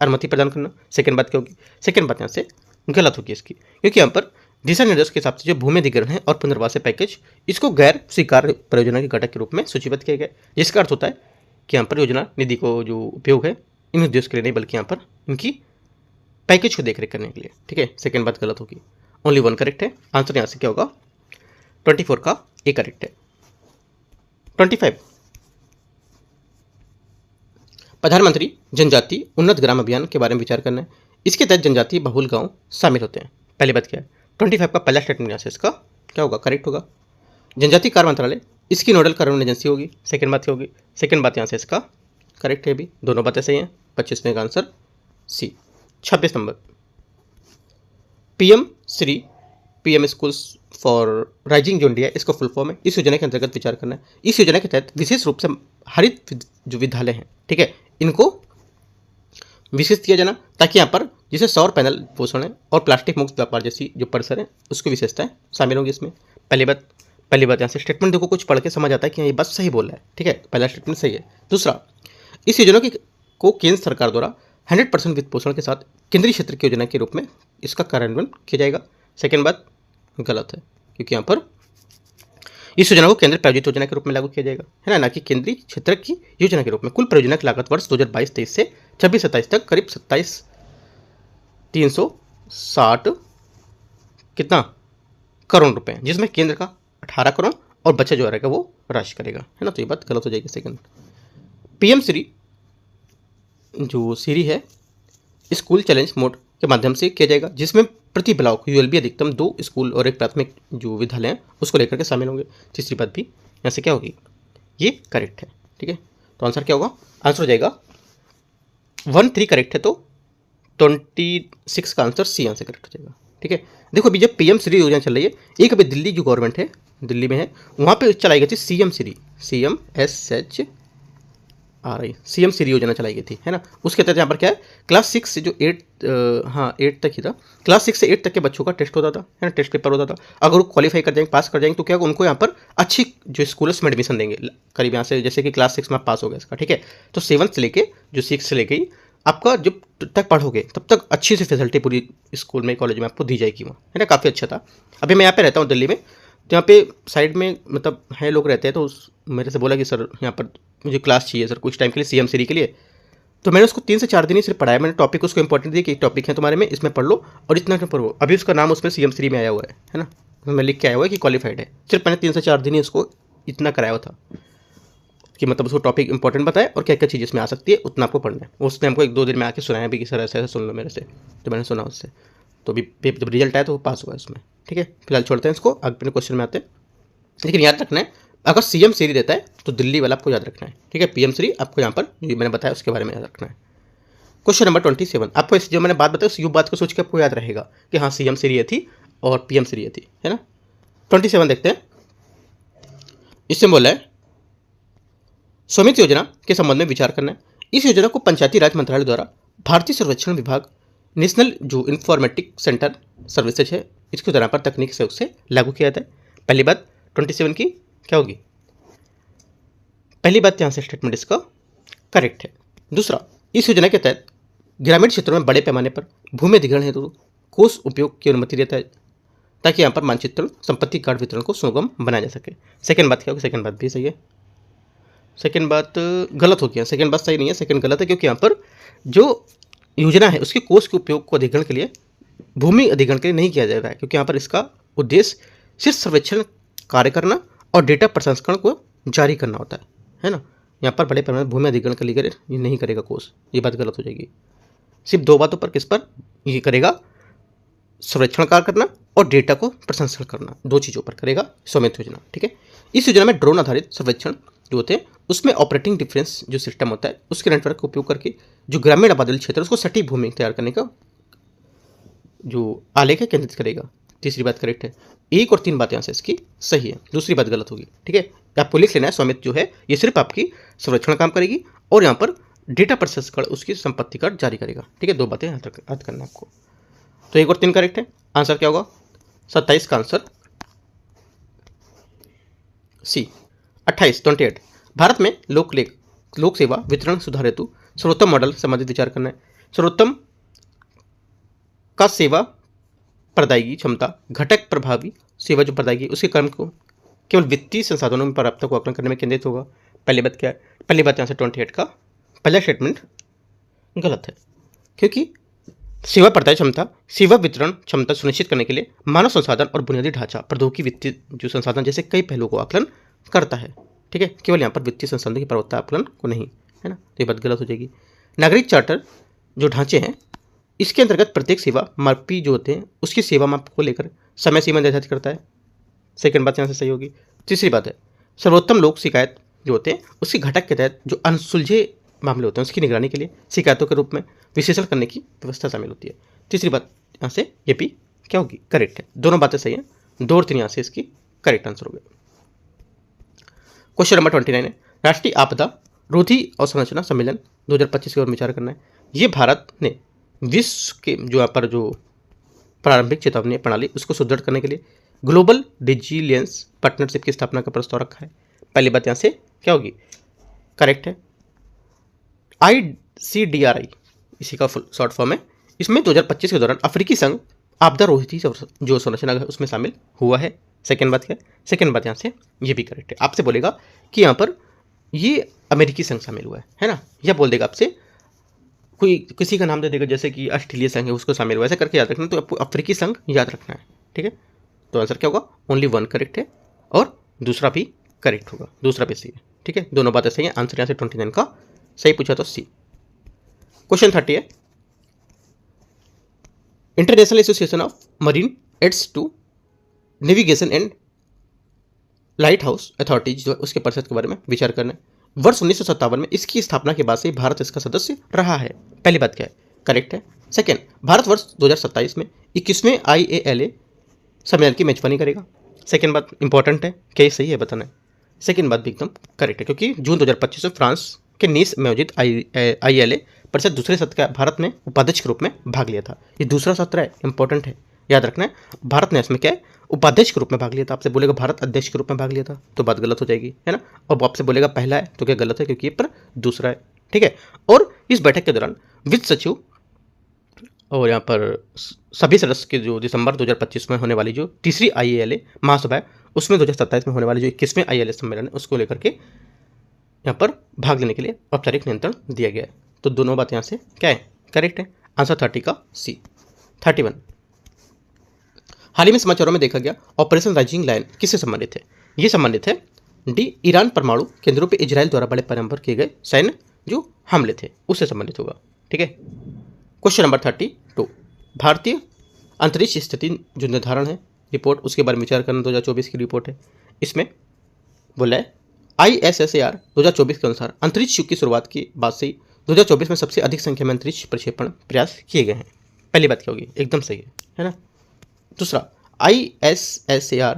अनुमति प्रदान करना। सेकेंड बात क्या होगी, सेकेंड बात यहाँ से गलत होगी इसकी, क्योंकि यहाँ पर दिशा निर्देश के हिसाब से जो भूमि अधिग्रहण है और पुनर्वास पैकेज इसको गैर स्वीकार परियोजना के घटक के रूप में सूचीबद्ध किया गया, जिसका अर्थ होता है कि यहाँ पर योजना निधि को जो उपयोग है इन उद्देश्य के लिए नहीं बल्कि यहाँ पर इनकी पैकेज को देखरेख करने के लिए। ठीक है, सेकेंड बात गलत होगी, ओनली वन करेक्ट है, आंसर यहाँ से क्या होगा 24 का ए करेक्ट है। 25 प्रधानमंत्री जनजाति उन्नत ग्राम अभियान के बारे में विचार करना है। इसके तहत जनजातीय बहुल गांव शामिल होते हैं। पहली बात क्या है, 25 का पहला स्टेटमेंट यहाँ से इसका क्या होगा, करेक्ट होगा। जनजातीय कार्य मंत्रालय इसकी नोडल कार्यान्वयन एजेंसी होगी। सेकेंड बात क्या होगी, सेकेंड बात यहाँ से इसका करेक्ट है, भी दोनों बातें सही हैं। 25 का आंसर सी। 26 नंबर, पीएम स्कूल्स फॉर राइजिंग जो इंडिया इसका फुल फॉर्म है। इस योजना के अंतर्गत विचार करना है। इस योजना के तहत विशेष रूप से हरित जो विद्यालय हैं, ठीक है, इनको विशेष किया जाना ताकि यहाँ पर जिसे सौर पैनल पोषण है और प्लास्टिक मुक्त व्यापार जैसी जो परिसर है उसकी विशेषताएं शामिल होंगी इसमें। पहली बात यहाँ से स्टेटमेंट देखो, कुछ पढ़ के समझ आता है कि ये बात सही बोल रहा है। ठीक है, पहला स्टेटमेंट सही है। दूसरा, इस योजना को केंद्र सरकार द्वारा 100% वित्त पोषण के साथ केंद्रीय क्षेत्र की योजना के रूप में इसका कार्यान्वयन किया जाएगा। सेकेंड बात गलत है, क्योंकि यहाँ पर इस योजना को केंद्र प्रायोजित योजना के रूप में लागू किया जाएगा, है ना कि केंद्रीय क्षेत्र की योजना के रूप में। कुल परियोजना की लागत वर्ष 2022-23 से 26-27 तक करीब 27,360 कितना करोड़ रुपए, जिसमें केंद्र का 18 करोड़ और बचा जो रहेगा वो राशि करेगा, है ना, तो ये बात गलत हो जाएगी। सेकंड, पीएम श्री जो श्री है स्कूल चैलेंज मोड के माध्यम से किया जाएगा, जिसमें प्रति ब्लॉक यूएलबी अधिकतम 2 स्कूल और एक प्राथमिक जो विद्यालय हैं उसको लेकर के शामिल होंगे। तीसरी बात भी यहाँ से क्या होगी, ये करेक्ट है। ठीक है, तो आंसर क्या होगा, आंसर हो जाएगा 13 करेक्ट है, तो 26 का आंसर सी आंसर करेक्ट हो जाएगा। ठीक है, देखो अभी जब पीएम श्री योजना चल रही है, एक अभी दिल्ली जो गवर्नमेंट है दिल्ली में है वहाँ पे चलाई गई थी सीएम श्री, सीएम श्री योजना चलाई गई थी, है ना। उसके तहत यहाँ पर क्या है, क्लास 6 से जो 8 तक ही था, क्लास 6 से 8 तक के बच्चों का टेस्ट होता था, है ना, टेस्ट पेपर होता था। अगर वो क्वालिफाई कर जाएंगे, पास कर जाएंगे, तो क्या उनको यहाँ पर अच्छी जो स्कूल में एडमिशन देंगे करीब यहाँ से, जैसे कि क्लास 6 में पास हो गया इसका, ठीक है, तो 7 से लेके जो 6 से लेके आपका जब तक पढ़ोगे तब तक अच्छी सी फैसिलिटी पूरी स्कूल में कॉलेज में आपको दी जाएगी वहाँ, है ना, काफ़ी अच्छा था। अभी मैं यहाँ पे रहता हूँ दिल्ली में, तो यहाँ पे साइड में मतलब है लोग रहते हैं, तो मेरे से बोला कि सर यहाँ पर मुझे क्लास चाहिए सर कुछ टाइम के लिए सीएम श्री के लिए, तो मैंने उसको 3 से 4 दिन ही सिर्फ पढ़ाया। मैंने टॉपिक उसको इंपॉर्टेंट दिया कि टॉपिक है तुम्हारे में, इसमें पढ़ लो और इतना पढ़ो। अभी उसका नाम उसमें सीएम श्री में आया हुआ है ना, तो मैं लिख के आया हुआ है कि क्वालिफाइड है। सिर्फ मैंने 3 से 4 दिन ही उसको इतना कराया हुआ था कि मतलब उसको टॉपिक इंपॉर्टेंट बताया और क्या क्या चीज़ इसमें आ सकती है उतना आपको पढ़ना है। उसने हमको 1-2 दिन में आके सुनाया भी कि सर ऐसा ऐसा सुन लो मेरे से, तो मैंने सुना उससे, तो अभी जब रिजल्ट आया तो वो पास हुआ उसमें। ठीक है, फिलहाल छोड़ते हैं इसको, अगले क्वेश्चन में आते हैं। लेकिन याद रखना है, अगर सीएम श्री देता है तो दिल्ली वाला आपको याद रखना है। ठीक है, पीएम श्री आपको यहाँ पर जो मैंने बताया उसके बारे में याद रखना है। क्वेश्चन नंबर 27, आपको इस जो मैंने बात बताई उस बात को सोच के आपको याद रहेगा कि हाँ सीएम श्री ये थी और पीएम श्री ये थी, है ना। 27 देखते हैं, इससे बोला है स्वामित्व योजना के संबंध में विचार करना है। इस योजना को पंचायती राज मंत्रालय द्वारा भारतीय सर्वेक्षण विभाग नेशनल जो इंफॉर्मेटिक सेंटर सर्विसेज है इसके द्वारा पर तकनीक सहयोग से लागू किया जाता है। पहली बात 27 की क्या होगी, पहली बात यहाँ से स्टेटमेंट इसका करेक्ट है। दूसरा, इस योजना के तहत ग्रामीण क्षेत्रों में बड़े पैमाने पर भूमि अधिग्रहण हेतु कोष उपयोग की अनुमति देता है ताकि यहाँ पर मानचित्रण संपत्ति कार्ड वितरण को सुगम बनाया जा सके। सेकंड बात क्या होगी? सेकंड बात भी सही है। सेकंड बात गलत हो गया, सेकंड बात सही नहीं है, सेकंड गलत है, क्योंकि यहाँ पर जो योजना है उसके कोष के उपयोग को अधिग्रहण के लिए भूमि अधिग्रहण के लिए नहीं किया जा रहा है, क्योंकि यहाँ पर इसका उद्देश्य सिर्फ सर्वेक्षण कार्य करना और डेटा प्रसंस्करण को जारी करना होता है ना। यहाँ पर बड़े पैमाने पर भूमि अधिग्रहण के लिए ये नहीं करेगा कोष, ये बात गलत हो जाएगी। सिर्फ दो बातों पर किस पर ये करेगा? सर्वेक्षण कार्य करना और डेटा को प्रसंस्करण करना, दो चीज़ों पर करेगा स्वामित्व योजना। ठीक है, इस योजना में ड्रोन आधारित सर्वेक्षण जो होते हैं उसमें ऑपरेटिंग डिफरेंस जो सिस्टम होता है उसके नेटवर्क का उपयोग करके जो ग्रामीण आबादी क्षेत्र है उसको सटीक भूमि तैयार करने का जो आलेख है केंद्रित करेगा। तीसरी बात करेक्ट है। एक और तीन बात यहाँ से इसकी सही है, दूसरी बात गलत होगी। ठीक है, आपको लिख लेना है स्वामित्व जो है ये सिर्फ आपकी सर्वेक्षण काम करेगी और यहाँ पर डेटा प्रसंस्करण उसकी संपत्ति कार्ड जारी करेगा। ठीक है, दो बातें यहाँ तक याद करना है आपको। तो एक और तीन करेक्ट है। आंसर क्या होगा? 27 का आंसर सी। 28 भारत में लोक सेवा वितरण सुधार हेतु सर्वोत्तम मॉडल संबंधित विचार करना है। सर्वोत्तम का सेवा प्रदायगी क्षमता घटक प्रभावी सेवा जो प्रदायगी उसके कर्म को केवल वित्तीय संसाधनों में प्राप्त को आकलन करने में केंद्रित होगा। पहली बात क्या है? पहली बात यहाँ से 28 का पहला स्टेटमेंट गलत है, क्योंकि सेवा प्रदाय क्षमता सेवा वितरण क्षमता सुनिश्चित करने के लिए मानव संसाधन और बुनियादी ढांचा प्रौद्योगिकी वित्तीय जो संसाधन जैसे कई पहलुओं को आकलन करता है। ठीक है, केवल यहाँ पर वित्तीय संसाधन की प्रवृत्ता आकलन को नहीं, है ना, तो ये बात गलत हो जाएगी। नागरिक चार्टर जो ढांचे हैं इसके अंतर्गत प्रत्येक सेवा मापी जो होते हैं उसकी सेवा माप को लेकर समय सीमा निर्धारित करता है। सेकंड बात यहाँ से सही होगी। तीसरी बात है सर्वोत्तम लोक शिकायत जो होते हैं उसके घटक के तहत जो अनसुलझे मामले होते हैं उसकी निगरानी के लिए शिकायतों के रूप में विश्लेषण करने की व्यवस्था शामिल होती है। तीसरी बात यहाँ से ये भी क्या होगी? करेक्ट है। दोनों बातें सही हैं, 2 और 3 यहाँ से इसकी करेक्ट आंसर हो गया। क्वेश्चन नंबर 29 है राष्ट्रीय आपदा रोधी अवसंरचना सम्मेलन 2025 की ओर विचार करना है। ये भारत ने विश्व के जो यहाँ पर जो प्रारंभिक चेतावनी प्रणाली उसको सुदृढ़ करने के लिए ग्लोबल रेजिलियंस पार्टनरशिप की स्थापना का प्रस्ताव रखा है। पहली बात यहाँ से क्या होगी? करेक्ट है। ICDRI इसी का फुल शॉर्ट फॉर्म है। इसमें 2025 के दौरान अफ्रीकी संघ आपदा रोधी जो संरचना है उसमें शामिल हुआ है। सेकेंड बात क्या है? सेकेंड बात यहाँ से ये भी करेक्ट है। आपसे बोलेगा कि यहाँ पर ये अमेरिकी संघ शामिल हुआ है ना, या बोल देगा आपसे कोई किसी का नाम दे देगा जैसे कि ऑस्ट्रेलिया संघ है उसको शामिल हुआ, ऐसा करके याद रखना। तो आपको अफ्रीकी संघ याद रखना है। ठीक है, तो आंसर क्या होगा? ओनली 1 करेक्ट है और दूसरा भी करेक्ट होगा, दूसरा भी सही है। ठीक है, दोनों बातें सही है। आंसर यहाँ से 29 का सही पूछा तो सी। क्वेश्चन 30 है international association of marine aids to navigation and lighthouse authorities जो उसके परिषद के बारे में विचार करना है। वर्ष 1957 में इसकी स्थापना के बाद से भारत इसका सदस्य रहा है। पहली बात क्या है? करेक्ट है। सेकेंड, भारत वर्ष 2027 में 21वें IALA सम्मेलन की मेजबानी करेगा। सेकेंड बात इंपॉर्टेंट है, क्या ये सही है बताना है। सेकेंड बात भी एकदम करेक्ट है, क्योंकि जून 2025 में फ्रांस के नीस में आयोजित IALA परिषद दूसरे सत्र का भारत ने उपाध्यक्ष के रूप में भाग लिया था। ये दूसरा सत्र है, इंपॉर्टेंट है, याद रखना है। भारत ने इसमें क्या है? उपाध्यक्ष के रूप में भाग लिया था। आपसे बोलेगा भारत अध्यक्ष के रूप में भाग लिया था तो बात गलत हो जाएगी, है ना। और आपसे बोलेगा पहला है तो क्या गलत है, क्योंकि ये पर दूसरा है। ठीक है, और इस बैठक के दौरान वित्त सचिव और यहाँ पर सभी सदस्य के जो दिसंबर 2025 में होने वाली जो तीसरी IALA महासभा है उसमें 2027 में होने वाली जो 21वें IALA सम्मेलन है उसको लेकर के यहाँ पर भाग लेने के लिए औपचारिक नियंत्रण दिया गया है। तो दोनों बात यहाँ से क्या है? करेक्ट है। आंसर 30 का सी। 31, हाल ही में समाचारों में देखा गया ऑपरेशन राइजिंग लायन किससे संबंधित है? ये संबंधित है डी ईरान परमाणु केंद्रों पर इजराइल द्वारा बड़े पैमाने पर किए गए सैन्य जो हमले थे उससे संबंधित होगा। ठीक है, क्वेश्चन नंबर 32, भारतीय अंतरिक्ष स्थिति जो निर्धारण है रिपोर्ट उसके बारे में विचार करना 2024 की रिपोर्ट है। इसमें बोला है ISSAR 2024 के अनुसार अंतरिक्ष युग की शुरुआत के बाद से 2024 में सबसे अधिक संख्या में अंतरिक्ष प्रक्षेपण प्रयास किए गए हैं। पहली बात क्या होगी? एकदम सही है ना। दूसरा, ISSAR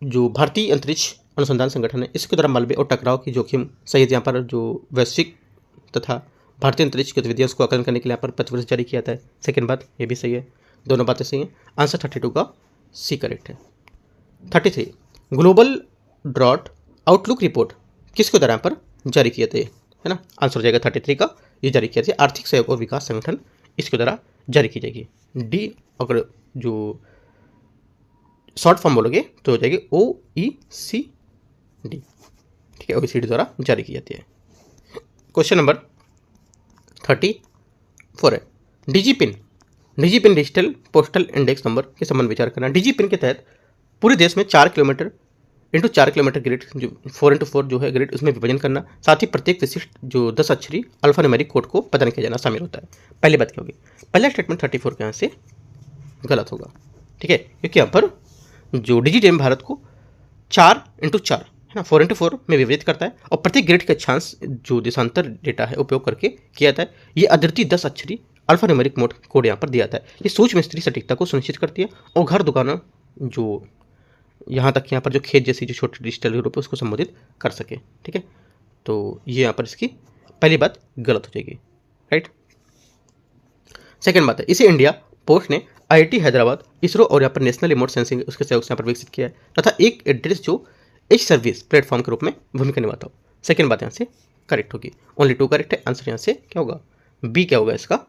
जो भारतीय अंतरिक्ष अनुसंधान संगठन है इसके द्वारा मलबे और टकराव की जोखिम सहित यहाँ पर जो वैश्विक तथा भारतीय अंतरिक्ष गतिविधियों को आकलन करने के लिए यहाँ पर प्रतिवर्ष जारी किया जाता है। सेकेंड बात ये भी सही है, दोनों बातें सही हैं। आंसर 32 का सी करेक्ट है। 33, ग्लोबल ड्रॉट आउटलुक रिपोर्ट किसके द्वारा यहाँ पर जारी किए थे, है ना। आंसर हो जाएगा 33 का, ये जारी किया था आर्थिक सहयोग और विकास संगठन, इसके द्वारा जारी की जाएगी। डी अगर जो शॉर्ट फॉर्म बोलोगे तो हो जाएगी OECD, ठीक है, OECD द्वारा जारी की जाती है। क्वेश्चन नंबर 34 है DIGIPIN digital postal index number के संबंध विचार करना। डिजी पिन के तहत पूरे देश में 4 किलोमीटर इंटू 4 किलोमीटर ग्रिड जो 4x4 जो है ग्रिड उसमें विभाजन करना, साथ ही प्रत्येक विशिष्ट जो 10 अक्षरी अल्फान्यूमेरिक कोड को प्रदान किया जाना शामिल होता है। पहली बात क्या होगी, पहला स्टेटमेंट 34 के यहाँ से गलत होगा, ठीक है, क्योंकि यहाँ पर जो डिजिटल भारत को 4x4 है ना 4x4 में विभाजित करता है और प्रत्येक ग्रिड के अक्षांश जो देशांतर डेटा है उपयोग करके किया जाता है। ये अद्वितीय 10 अक्षरी अल्फान्यूमेरिक मोड कोड यहाँ पर दिया जाता है। ये सूक्ष्म स्त्री सटीकता को सुनिश्चित करती है और घर दुकानों जो यहाँ तक यहाँ पर जो खेत जैसी जो छोटी डिजिटल यूरोप है उसको संबोधित कर सके, ठीक है। तो ये यहाँ पर इसकी पहली बात गलत हो जाएगी, राइट। सेकंड बात है, इसे इंडिया पोस्ट ने IIT हैदराबाद, इसरो और यहाँ पर नेशनल रिमोट सेंसिंग उसके सहयोग से यहाँ पर विकसित किया है तथा एक एड्रेस जो एज सर्विस प्लेटफॉर्म के रूप में भूमिका निभाता हो। सेकंड बात यहाँ से करेक्ट होगी, ओनली 2 करेक्ट है। आंसर यहाँ से क्या होगा, बी क्या होगा इसका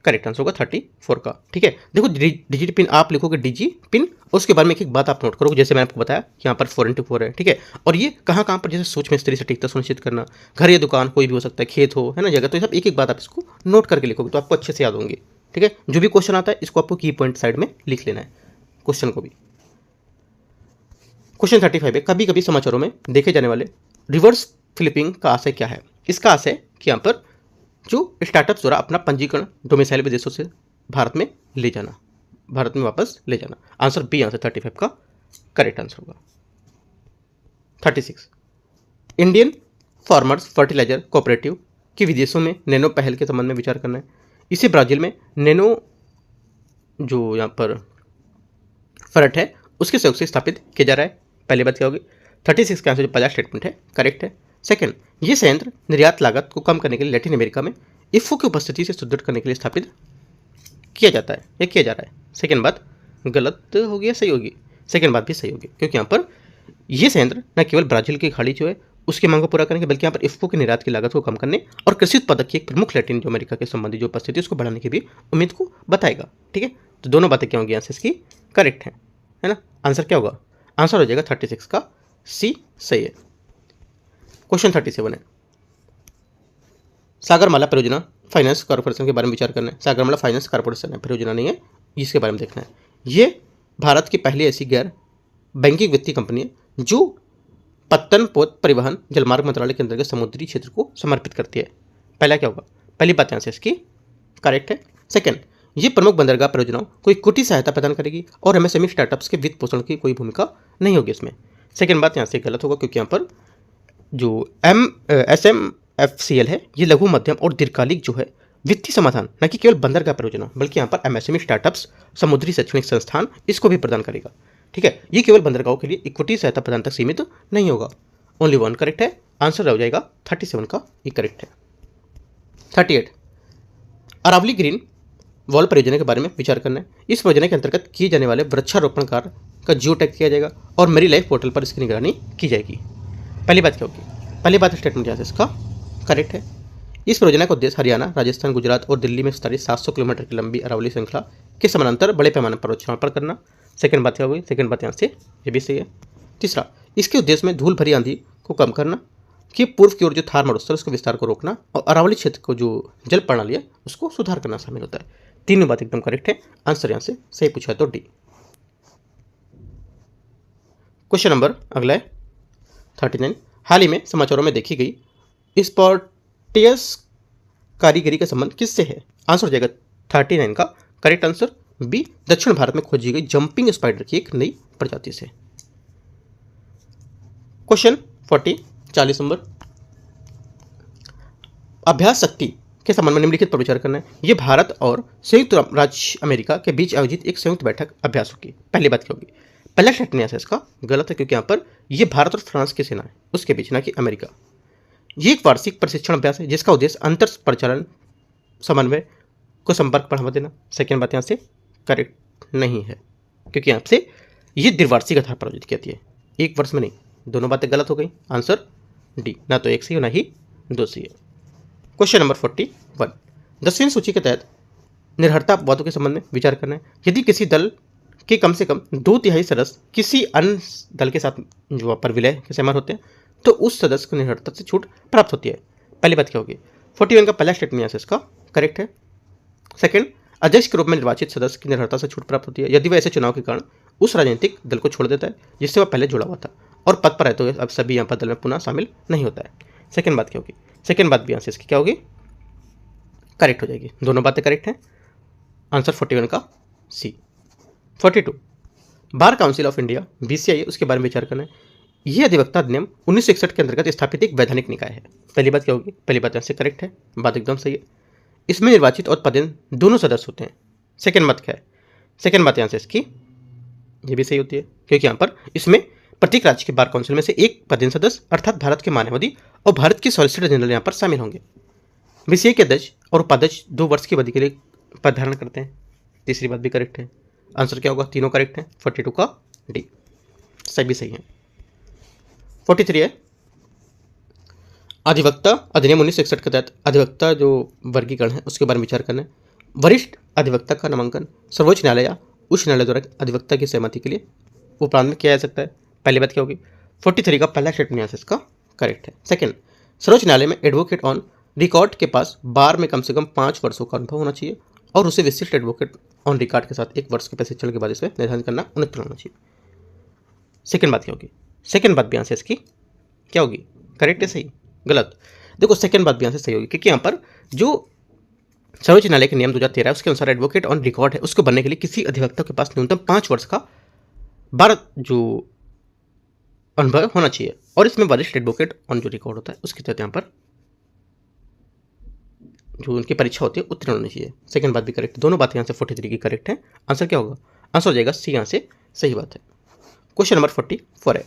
करेक्ट आंसर होगा 34 का, ठीक है। देखो डिजिट पिन आप लिखोगे डिजी पिन, उसके बारे में एक बात आप नोट करोगे, जैसे मैंने आपको बताया यहाँ पर 4x4 है, ठीक है। और ये कहाँ पर जैसे सूक्ष्म स्त्री सटीकता सुनिश्चित करना, घर या दुकान कोई भी हो सकता है, खेत हो, है ना, जगह, तो ये सब एक एक बात आप इसको नोट करके लिखोगे तो आपको अच्छे से याद होंगे, ठीक है। जो भी क्वेश्चन आता है इसको आपको की पॉइंट साइड में लिख लेना है क्वेश्चन को भी। क्वेश्चन 35 है, कभी कभी समाचारों में देखे जाने वाले रिवर्स फ्लिपिंग का आशय क्या है। इसका आशय कि यहाँ पर जो स्टार्टअप द्वारा अपना पंजीकरण डोमिसाइल विदेशों से भारत में ले जाना, भारत में वापस ले जाना। आंसर बी आंसर 35 का करेक्ट आंसर होगा। 36 इंडियन फार्मर्स फर्टिलाइजर कोऑपरेटिव की विदेशों में नैनो पहल के संबंध में विचार करना है। इसे ब्राजील में नैनो जो यहाँ पर फरट है उसके सहयोग से स्थापित किया जा रहा है। पहली बात क्या होगी, 36 का आंसर जो पहला स्टेटमेंट है करेक्ट है। सेकंड, ये संयंत्र निर्यात लागत को कम करने के लिए लैटिन अमेरिका में इफ्को की उपस्थिति से सुदृढ़ करने के लिए स्थापित किया जाता है या किया जा रहा है। सेकंड बात गलत होगी या सही होगी, सेकंड बात भी सही होगी, क्योंकि यहाँ पर ये संयंत्र न केवल ब्राजील की खाड़ी जो है उसकी मांग को पूरा करेंगे, बल्कि यहाँ पर इफ्को की निर्यात की लागत को कम करने और कृषि उत्पादक की एक प्रमुख लैटिन अमेरिका के संबंधी जो उपस्थिति है उसको बढ़ाने की भी उम्मीद को बताएगा, ठीक है। तो दोनों बातें क्या होंगी आंसर इसकी करेक्ट है ना। आंसर क्या होगा, आंसर हो जाएगा 36 का सी सही है। क्वेश्चन 37 है, सागरमाला परियोजना फाइनेंस कॉर्पोरेशन के बारे में विचार करना है। सागरमाला फाइनेंस कॉर्पोरेशन है, परियोजना नहीं है, इसके बारे में देखना है। ये भारत की पहली ऐसी गैर बैंकिंग वित्तीय कंपनी है जो पत्तन पोत परिवहन जलमार्ग मंत्रालय के अंतर्गत समुद्री क्षेत्र को समर्पित करती है। पहला क्या होगा, पहली बात यहाँ से इसकी करेक्ट है। सेकंड, ये प्रमुख बंदरगाह परियोजनाओं को इक्विटी सहायता प्रदान करेगी और MSME स्टार्टअप्स के वित्त पोषण की कोई भूमिका नहीं होगी इसमें। सेकंड बात यहाँ से गलत होगा, क्योंकि यहाँ पर जो SMFCL है ये लघु मध्यम और दीर्घकालिक जो है वित्तीय समाधान न कि केवल बंदरगाह परियोजना बल्कि यहाँ पर MSME स्टार्टअप्स समुद्री शैक्षणिक संस्थान इसको भी प्रदान करेगा, ठीक है। ये केवल बंदरगाहों के लिए इक्विटी सहायता प्रदान तक सीमित नहीं होगा। ओनली 1 करेक्ट है, आंसर हो जाएगा 37 का ये करेक्ट है। 38 अरावली ग्रीन वॉल परियोजना के बारे में विचार करना है। इस परियोजना के अंतर्गत किए जाने वाले वृक्षारोपण कार्य का जियो टैग किया जाएगा और मेरी लाइफ पोर्टल पर इसकी निगरानी की जाएगी। पहली बात क्या होगी, पहली बात स्टेटमेंट यहाँ से इसका करेक्ट है। इस परियोजना का उद्देश्य हरियाणा, राजस्थान, गुजरात और दिल्ली में विस्तारित 700 किलोमीटर की लंबी अरावली श्रृंखला के समानांतर बड़े पैमाने पर वृक्षारोपण करना। सेकंड बात क्या होगी, सेकंड बात यहाँ से ये भी सही है। तीसरा, इसके उद्देश्य में धूल भरी आंधी को कम करना, कि पूर्व की ओर जो थार मरुस्थल उसके विस्तार को रोकना और अरावली क्षेत्र को जो जल प्रणाली है उसको सुधार करना शामिल होता है। तीनों बात एकदम करेक्ट है, आंसर यहाँ से सही पूछा है तो डी। क्वेश्चन नंबर अगला है 39 हाल ही में समाचारों में देखी गई स्पॉटियस कारीगरी का संबंध किससे है। आंसर हो जाएगा 39 का करेक्ट आंसर बी, दक्षिण भारत में खोजी गई जंपिंग स्पाइडर की एक नई प्रजाति से। क्वेश्चन 40 नंबर, अभ्यास शक्ति के संबंध में निम्नलिखित पर विचार करना है। यह भारत और संयुक्त राज्य अमेरिका के बीच आयोजित एक संयुक्त बैठक अभ्यास होगी। पहली बात क्या होगी, पहला स्टेटमेंट है इसका गलत है, क्योंकि यहाँ पर यह भारत और फ्रांस की सेना है उसके बीच, ना कि अमेरिका। ये एक वार्षिक प्रशिक्षण अभ्यास है जिसका उद्देश्य अंतर परिचालन समन्वय को संपर्क बढ़ावा देना। सेकेंड बात यहाँ से करेक्ट नहीं है, क्योंकि यहाँ से ये द्विवार्षिक आधार पर आयोजित की जाती है, एक वर्ष में नहीं। दोनों बातें गलत हो गई, आंसर डी, ना तो एक सही है ना ही दो सही है। क्वेश्चन नंबर 41, 10वीं सूची के तहत निर्भरता अपवादों के संबंध में विचार करना है। यदि किसी दल के कम से कम 2/3 सदस्य किसी अन्य दल के साथ जो पर विलय के सहमत होते हैं तो उस सदस्य को निर्भरता से छूट प्राप्त होती है। पहली बात क्या होगी? 41 का पहला स्टेटमेंट यहाँ से इसका करेक्ट है। सेकंड, अध्यक्ष के रूप में निर्वाचित सदस्य की निर्भरता से छूट प्राप्त होती है यदि वह ऐसे चुनाव के कारण उस राजनीतिक दल को छोड़ देता है जिससे वह पहले जुड़ा हुआ था और पद पर है तो अब सभी यहाँ पर दल में पुनः शामिल नहीं होता है। सेकंड बात क्या होगी? सेकंड बात भी यहाँ से इसकी क्या होगी? करेक्ट हो जाएगी। दोनों बातें करेक्ट हैं। आंसर 41 का सी। 42, bar council of India BCI उसके बारे में विचार करना है। यह अधिवक्ता अधिनियम 1961 के अंतर्गत स्थापित एक वैधानिक निकाय है। पहली बात क्या होगी? पहली बात यहाँ से करेक्ट है, बात एकदम सही है। इसमें निर्वाचित और पदेन दोनों सदस्य होते हैं। सेकंड बात क्या है? सेकंड बात यहाँ से इसकी ये भी सही होती है क्योंकि यहाँ पर इसमें प्रत्येक राज्य के बार काउंसिल में से एक पदेन सदस्य अर्थात भारत के मानवाधिकार और भारत के सॉलिसिटर जनरल यहाँ पर शामिल होंगे। BCI के अध्यक्ष और उपाध्यक्ष 2 वर्ष की अवधि के लिए पद धारण करते हैं। तीसरी बात भी करेक्ट है। आंसर क्या होगा? तीनों करेक्ट है। 42 का डी सभी सही है। 43 है, अधिवक्ता अधिनियम 1961 के तहत अधिवक्ता जो वर्गीकरण है उसके बारे में विचार करना है। वरिष्ठ अधिवक्ता का नामांकन सर्वोच्च न्यायालय या उच्च न्यायालय द्वारा अधिवक्ता की सहमति के लिए उपरांत में किया जा सकता है। पहली बात क्या होगी? 43 का पहला स्टेटमेंट यहाँ से इसका करेक्ट है। सेकंड, सर्वोच्च न्यायालय में एडवोकेट ऑन रिकॉर्ड के पास बार में कम से कम 5 वर्षों का अनुभव होना चाहिए और उसे विशिष्ट एडवोकेट ऑन रिकॉर्ड के साथ 1 वर्ष के प्रशिक्षण के बाद इसे निर्धारित करना उन्नत होना चाहिए। सेकंड बात क्या होगी? सेकंड बात भी यहाँ से इसकी क्या होगी? करेक्ट है, सही, गलत? देखो सेकंड बात भी यहाँ से सही होगी क्योंकि यहाँ पर जो सर्वोच्च न्यायालय के नियम 2013 है उसके अनुसार एडवोकेट ऑन रिकॉर्ड है उसको बनने के लिए किसी अधिवक्ता के पास न्यूनतम 5 वर्ष का बार जो अनुभव होना चाहिए और इसमें वरिष्ठ एडवोकेट ऑन जो रिकॉर्ड होता है उसके तहत यहाँ पर जो उनकी परीक्षा होती है उत्तीर्ण होनी चाहिए। सेकंड बात भी करेक्ट, दोनों बातें यहाँ से 43 की करेक्ट है। आंसर क्या होगा? आंसर हो जाएगा सी, यहाँ से सही बात है। क्वेश्चन नंबर 44 है,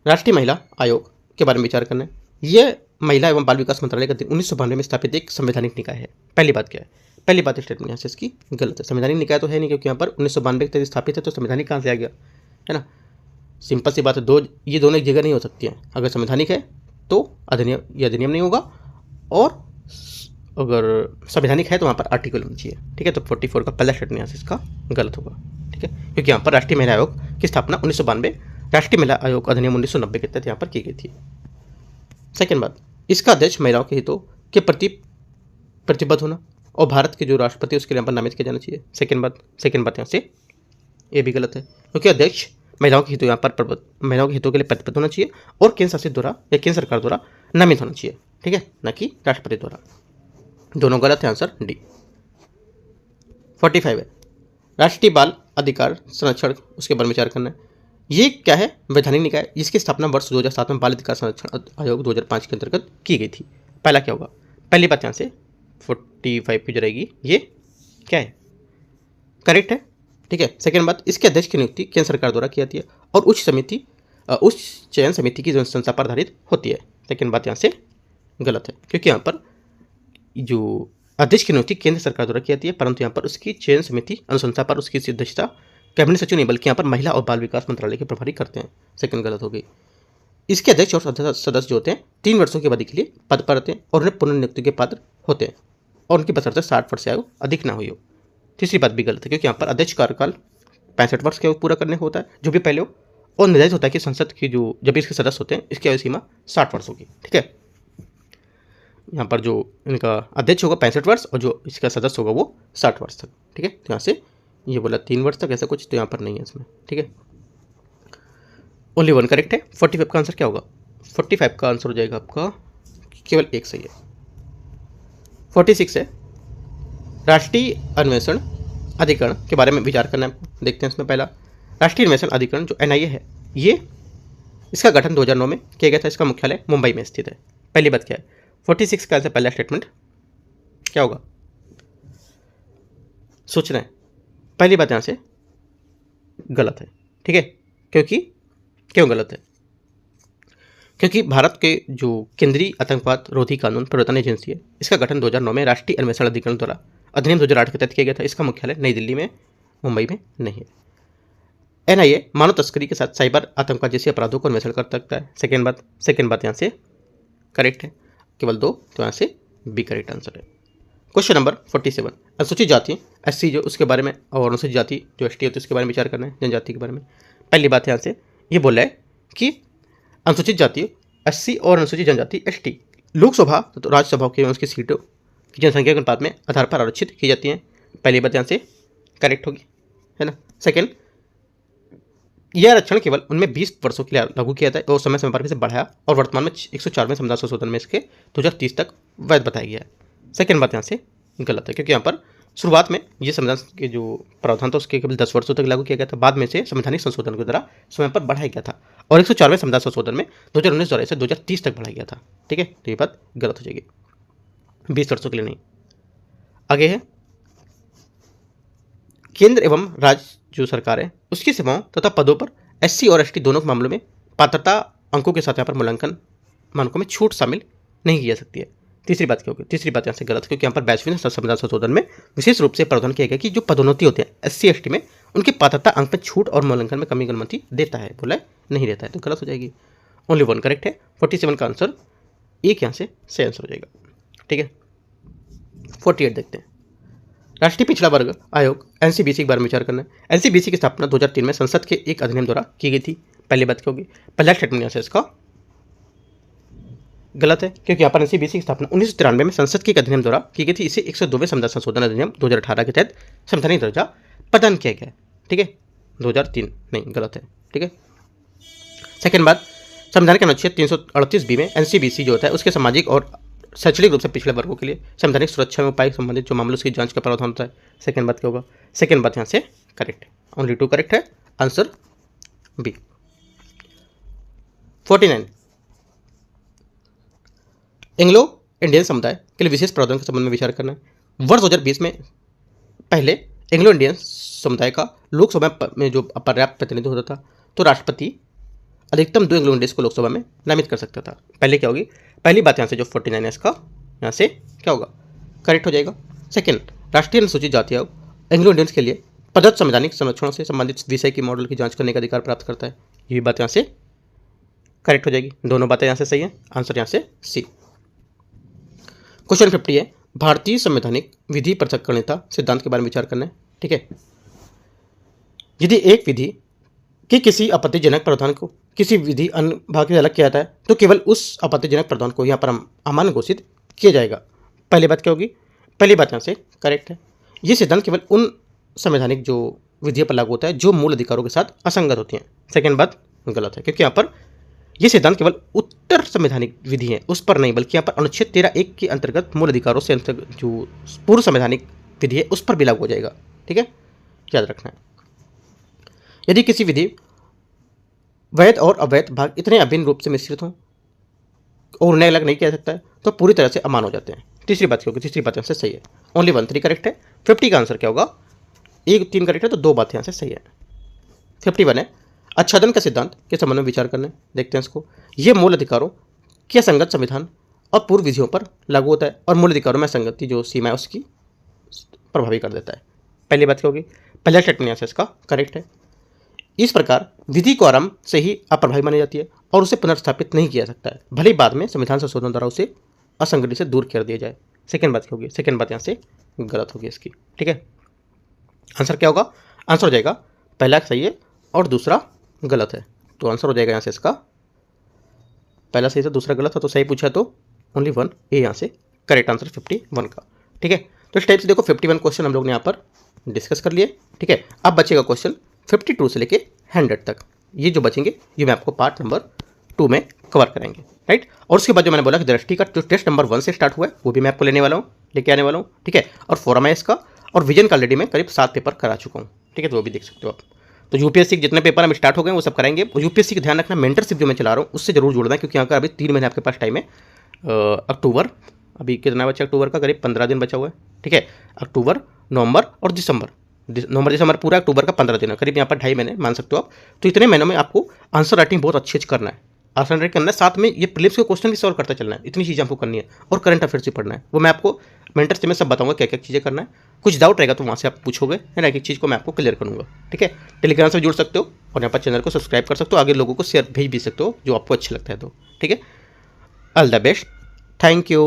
राष्ट्रीय महिला आयोग के बारे में विचार करना है। यह महिला एवं बाल विकास मंत्रालय का 1992 में स्थापित एक संवैधानिक निकाय है। पहली बात क्या है? पहली बात स्टेटमेंट यहाँ से इसकी गलत है। संवैधानिक निकाय तो है नहीं क्योंकि यहाँ पर 1992 के तहत स्थापित है तो संवैधानिक कहाँ से आ गया, है ना? सिंपल सी बात है, ये दोनों एक जगह नहीं हो सकती हैं। अगर संवैधानिक है तो अधिनियम नहीं होगा और अगर संवैधानिक है तो वहाँ पर आर्टिकल होना चाहिए। ठीक है, तो 44 का पहला स्टेटमेंट यहाँ से इसका गलत होगा। ठीक है, क्योंकि यहाँ पर राष्ट्रीय महिला आयोग की स्थापना 1992 राष्ट्रीय महिला आयोग अधिनियम 1990 के तहत यहाँ पर की गई थी। सेकंड बात, इसका अध्यक्ष महिलाओं के हितों के प्रति प्रतिबद्ध होना और भारत के जो राष्ट्रपति उसके लिए यहाँ पर नामित किया जाना चाहिए। सेकंड बात यहाँ से ये भी गलत है क्योंकि अध्यक्ष महिलाओं के हितों यहाँ पर महिलाओं के हितों के लिए प्रतिबद्ध होना चाहिए और केंद्र शासित द्वारा या केंद्र सरकार द्वारा नामित होना चाहिए। ठीक है, न कि राष्ट्रपति द्वारा। दोनों गलत है, आंसर डी। 45 है, राष्ट्रीय बाल अधिकार संरक्षण उसके बारे में विचार करना है। ये क्या है? वैधानिक निकाय जिसकी स्थापना वर्ष 2007 में बाल अधिकार संरक्षण आयोग 2005 के अंतर्गत की गई थी। पहला क्या होगा? पहली बात यहाँ से 45 की जो रहेगी ये क्या है? करेक्ट है। ठीक है, सेकंड बात, इसके अध्यक्ष की नियुक्ति केंद्र सरकार द्वारा की जाती है और उच्च चयन समिति की जनसंख्या पर आधारित होती है। सेकंड बात यहाँ से गलत है क्योंकि यहाँ पर जो अध्यक्ष की नियुक्ति केंद्र सरकार द्वारा की जाती है परंतु यहाँ पर उसकी चयन समिति अनुशंसा पर उसकी अध्यक्षता कैबिनेट सचिव नहीं बल्कि यहाँ पर महिला और बाल विकास मंत्रालय के प्रभारी करते हैं। सेकंड गलत हो गई। इसके अध्यक्ष और सदस्य जो होते हैं 3 वर्षों की अवधि के लिए पद पर रहते हैं और उन्हें पुनर्नियुक्ति के पात्र होते हैं और उनकी बशर्ते 60 वर्ष से आयु अधिक ना हुई हो। तीसरी बात भी गलत है क्योंकि यहाँ पर अध्यक्ष कार्यकाल 65 वर्ष के पूरा करने को होता है जो भी पहले हो और निर्धारित होता है कि संसद की जो जब इसके सदस्य होते हैं इसकी आयु सीमा 60 वर्ष होगी। ठीक है, यहाँ पर जो इनका अध्यक्ष होगा 65 वर्ष और जो इसका सदस्य होगा वो 60 वर्ष तक। ठीक है, तो यहाँ से ये बोला 3 वर्ष तक ऐसा कुछ तो यहाँ पर नहीं है इसमें। ठीक है, ओनली 1 करेक्ट है। 45 का आंसर क्या होगा? 45 का आंसर हो जाएगा आपका केवल एक सही है। 46 है, राष्ट्रीय अन्वेषण अधिकरण के बारे में विचार करना है। देखते हैं इसमें पहला राष्ट्रीय अन्वेषण अधिकरण जो NIA है ये इसका गठन 2009 में किया गया था। इसका मुख्यालय मुंबई में स्थित है। पहली बात क्या है? 46 का आंसर पहला स्टेटमेंट क्या होगा? सोचना है। पहली बात यहाँ से गलत है। ठीक है, क्यों गलत है? क्योंकि भारत के जो केंद्रीय आतंकवाद रोधी कानून प्रवर्तन एजेंसी है इसका गठन 2009 में राष्ट्रीय अन्वेषण अधिकरण द्वारा अधिनियम 2008 के तहत किया गया था। इसका मुख्यालय नई दिल्ली में मुंबई में नहीं है। NIA मानव तस्करी के साथ साइबर आतंकवाद जैसे अपराधों को अन्वेषण कर सकता है। सेकेंड बात यहाँ से करेक्ट है, केवल 2, तो यहाँ से बी करेक्ट आंसर है। क्वेश्चन नंबर 47, अनुसूचित जाति एससी जो उसके बारे में और अनुसूचित जाति जो एसटी होती है उसके बारे में विचार करना है, जनजाति के बारे में। पहली बात यहाँ से ये बोल रहा है कि अनुसूचित जाति एससी और अनुसूचित जनजाति एसटी लोकसभा तो राज्यसभा के उसकी सीटों की जनसंख्या के अनुपात में आधार पर आरक्षित की जाती हैं। पहली बात यहाँ से करेक्ट होगी, है ना। सेकेंड, यह आरक्षण केवल उनमें 20 वर्षों के लिए लागू किया था और समय समय पर इसे बढ़ाया और वर्तमान में 104वें संविधान संशोधन में इसके 2030 तक वैध बताया गया है। सेकेंड बात यहाँ से गलत है, क्योंकि यहाँ पर शुरुआत में ये संविधान के जो प्रावधान था उसके केवल 10 वर्षों तक लागू किया गया था, बाद में से संवैधानिक संशोधन के द्वारा समय पर बढ़ाया गया था और 104वें संविधान संशोधन में 2019 द्वारा इसे 2030 तक बढ़ाया गया था। ठीक है, तो ये बात गलत हो जाएगी, 20 वर्षों के लिए नहीं। आगे है केंद्र एवं राज्य जो सरकार है उसकी सेवाओं तथा पदों पर एससी और एसटी दोनों के मामलों में पात्रता अंकों के साथ यहाँ पर मूल्यांकन मानकों में छूट शामिल नहीं की जा सकती है। तीसरी बात क्या होगी? तीसरी बात यहाँ से गलत, क्योंकि यहाँ पर 22वें संविधान संशोधन में विशेष रूप से प्रावधान किया गया कि जो पदोन्नति होते हैं एससी एसटी में उनकी पात्रता अंक में छूट और मूल्यांकन में कमी की अनुमति देता है, बोला नहीं देता है, तो गलत हो जाएगी। ओनली 1 करेक्ट है। 47 का आंसर एक यहाँ से सही आंसर हो जाएगा। ठीक है, 48 देखते हैं। राष्ट्रीय पिछड़ा वर्ग आयोग एनसीबीसी के बारे में विचार करना है। एनसीबीसी की स्थापना 2003 में संसद के एक अधिनियम द्वारा की गई थी। पहली बात क्या होगी? पहला स्टेटमेंट यहाँ से इसका गलत है, क्योंकि यहाँ पर एनसीबीसी की स्थापना 1993 में संसद के एक अधिनियम द्वारा की गई थी। इसे 102वें संविधान संशोधन अधिनियम 2018 के तहत संवैधानिक दर्जा प्रदान किया गया है। ठीक है, 2003 नहीं, गलत है। ठीक है, सेकेंड बात, संविधान के अनुच्छेद 338 में एनसीबीसी जो होता है उसके सामाजिक और शैक्षणिक रूप से पिछड़े वर्गों के लिए संवैधानिक सुरक्षा में उपाय संबंधित जो मामलों की जांच का प्रावधान होता है। सेकेंड बात क्या होगा? सेकेंड बात यहाँ से करेक्ट है, ओनली 2 करेक्ट है, आंसर बी। 49, एंग्लो इंडियन समुदाय के लिए विशेष प्रावधान के संबंध में विचार करना है। वर्ष 2020 में पहले एंग्लो इंडियन समुदाय का लोकसभा में जो पर्याप्त प्रतिनिधित्व होता था, तो राष्ट्रपति अधिकतम 2 एंग्लो इंडियंस को लोकसभा में नामित कर सकता था। पहले क्या होगी? पहली बात यहाँ से जो 49 है इसका यहाँ से क्या होगा? करेक्ट हो जाएगा। सेकेंड, राष्ट्रीय अनुसूचित जाति आयोग एंग्लो इंडियंस के लिए प्रदत्त संवैधानिक संरक्षणों से संबंधित विषय की मॉडल की जांच करने का अधिकार प्राप्त करता है। ये बात यहाँ से करेक्ट हो जाएगी, दोनों बातें यहाँ से सही है, आंसर यहाँ से सी। क्वेश्चन 50 है, भारतीय संवैधानिक विधि पृथक्करणिता सिद्धांत के बारे में विचार करना है। ठीक है, यदि एक विधि के किसी आपत्तिजनक प्रावधान को किसी विधि अन्य भाग से अलग किया जाता है तो केवल उस आपत्तिजनक प्रावधान को यहाँ पर अमान्य घोषित किया जाएगा। पहली बात क्या होगी? पहली बात यहाँ से करेक्ट है। ये सिद्धांत केवल उन संवैधानिक जो विधियों पर लागू होता है जो मूल अधिकारों के साथ असंगत होती हैं। सेकेंड बात गलत है, क्योंकि यहाँ पर यह सिद्धांत केवल उत्तर संवैधानिक विधि है उस पर नहीं, बल्कि यहाँ पर अनुच्छेद 13(1) के अंतर्गत मूल अधिकारों से जो पूर्व संवैधानिक विधि है उस पर भी लागू हो जाएगा। ठीक है, याद रखना है। यदि किसी विधि वैध और अवैध भाग इतने अभिन्न रूप से मिश्रित हों और उन्हें अलग नहीं किया जा सकता है तो पूरी तरह से अमान्य हो जाते हैं। तीसरी बात क्या होगी? तीसरी बात यहाँ से सही है, ओनली 1 3 करेक्ट है। 50 का आंसर क्या होगा? 1 3 करेक्ट है, तो 2 बात यहाँ से सही है। 51 है, आच्छादन का सिद्धांत के संबंध में विचार करना है। देखते हैं इसको। ये मूल अधिकारों के असंगत संविधान और पूर्व विधियों पर लागू होता है और मूल अधिकारों में असंगति जो सीमा है उसकी प्रभावी कर देता है। पहली बात क्या होगी? पहला स्टेटमेंट यहाँ से इसका करेक्ट है। इस प्रकार विधि को आरंभ से ही अप्रभावी मानी जाती है और उसे पुनर्स्थापित नहीं किया जाता है, भले ही बाद में संविधान संशोधन द्वारा उसे असंगति से दूर कर दिया जाए। सेकेंड बात क्या होगी? सेकेंड बात यहाँ से गलत होगी इसकी। ठीक है, आंसर क्या होगा? आंसर हो जाएगा पहला सही है और दूसरा गलत है, तो आंसर हो जाएगा यहाँ से इसका पहला सही था दूसरा गलत था, तो सही पूछा तो ओनली 1 ए यहाँ से करेक्ट आंसर 51 का। ठीक है, तो इस टाइप से देखो 51 क्वेश्चन हम लोग ने यहाँ पर डिस्कस कर लिए। ठीक है, अब बचेगा क्वेश्चन 52 से लेके 100 तक। ये जो बचेंगे ये मैं आपको पार्ट नंबर 2 में कवर करेंगे, राइट। और उसके बाद जो मैंने बोला कि दृष्टि का जो टेस्ट नंबर 1 से स्टार्ट हुआ है वो भी मैं आपको लेने वाला हूँ, लेके आने वाला हूँ। ठीक है, और फोरम है इसका, और विजन का ऑलरेडी मैं करीब 7 पेपर करा चुका हूँ। ठीक है, तो वो भी देख सकते हो आप। तो यूपीएससी के जितने पेपर हम स्टार्ट हो गए वो सब कराएंगे। और यूपीएससी का ध्यान रखना, मेंटरशिप जो मैं चला रहा हूँ उससे जरूर जुड़ना है, क्योंकि यहाँ का अभी 3 महीने आपके पास टाइम है। अक्टूबर, अभी कितना बचा अक्टूबर का? करीब 15 दिन बचा हुआ है। ठीक है, अक्टूबर, नवंबर और दिसंबर, दिसंबर पूरा, अक्टूबर का 15 दिन है, करीब यहाँ पर 2.5 महीने मान सकते हो आप। तो इतने महीनों में आपको आंसर राइटिंग बहुत अच्छे से करना है, आंसर राइटिंग करना है, साथ में ये प्रीलिम्स के क्वेश्चन भी सॉल्व करता चलना है। इतनी चीज़ें आपको करनी है और करंट अफेयर्स भी पढ़ना है। वो मैं आपको मेंटरशिप में सब बताऊंगा क्या क्या चीज़ें करना है। कुछ डाउट रहेगा तो वहाँ से आप पूछोगे, है ना, एक एक चीज़ को मैं आपको क्लियर करूँगा। ठीक है, टेलीग्राम से जुड़ सकते हो और यहाँ पर चैनल को सब्सक्राइब कर सकते हो, आगे लोगों को शेयर भेज भी सकते हो जो आपको अच्छा लगता है तो। ठीक है, all the best. Thank you.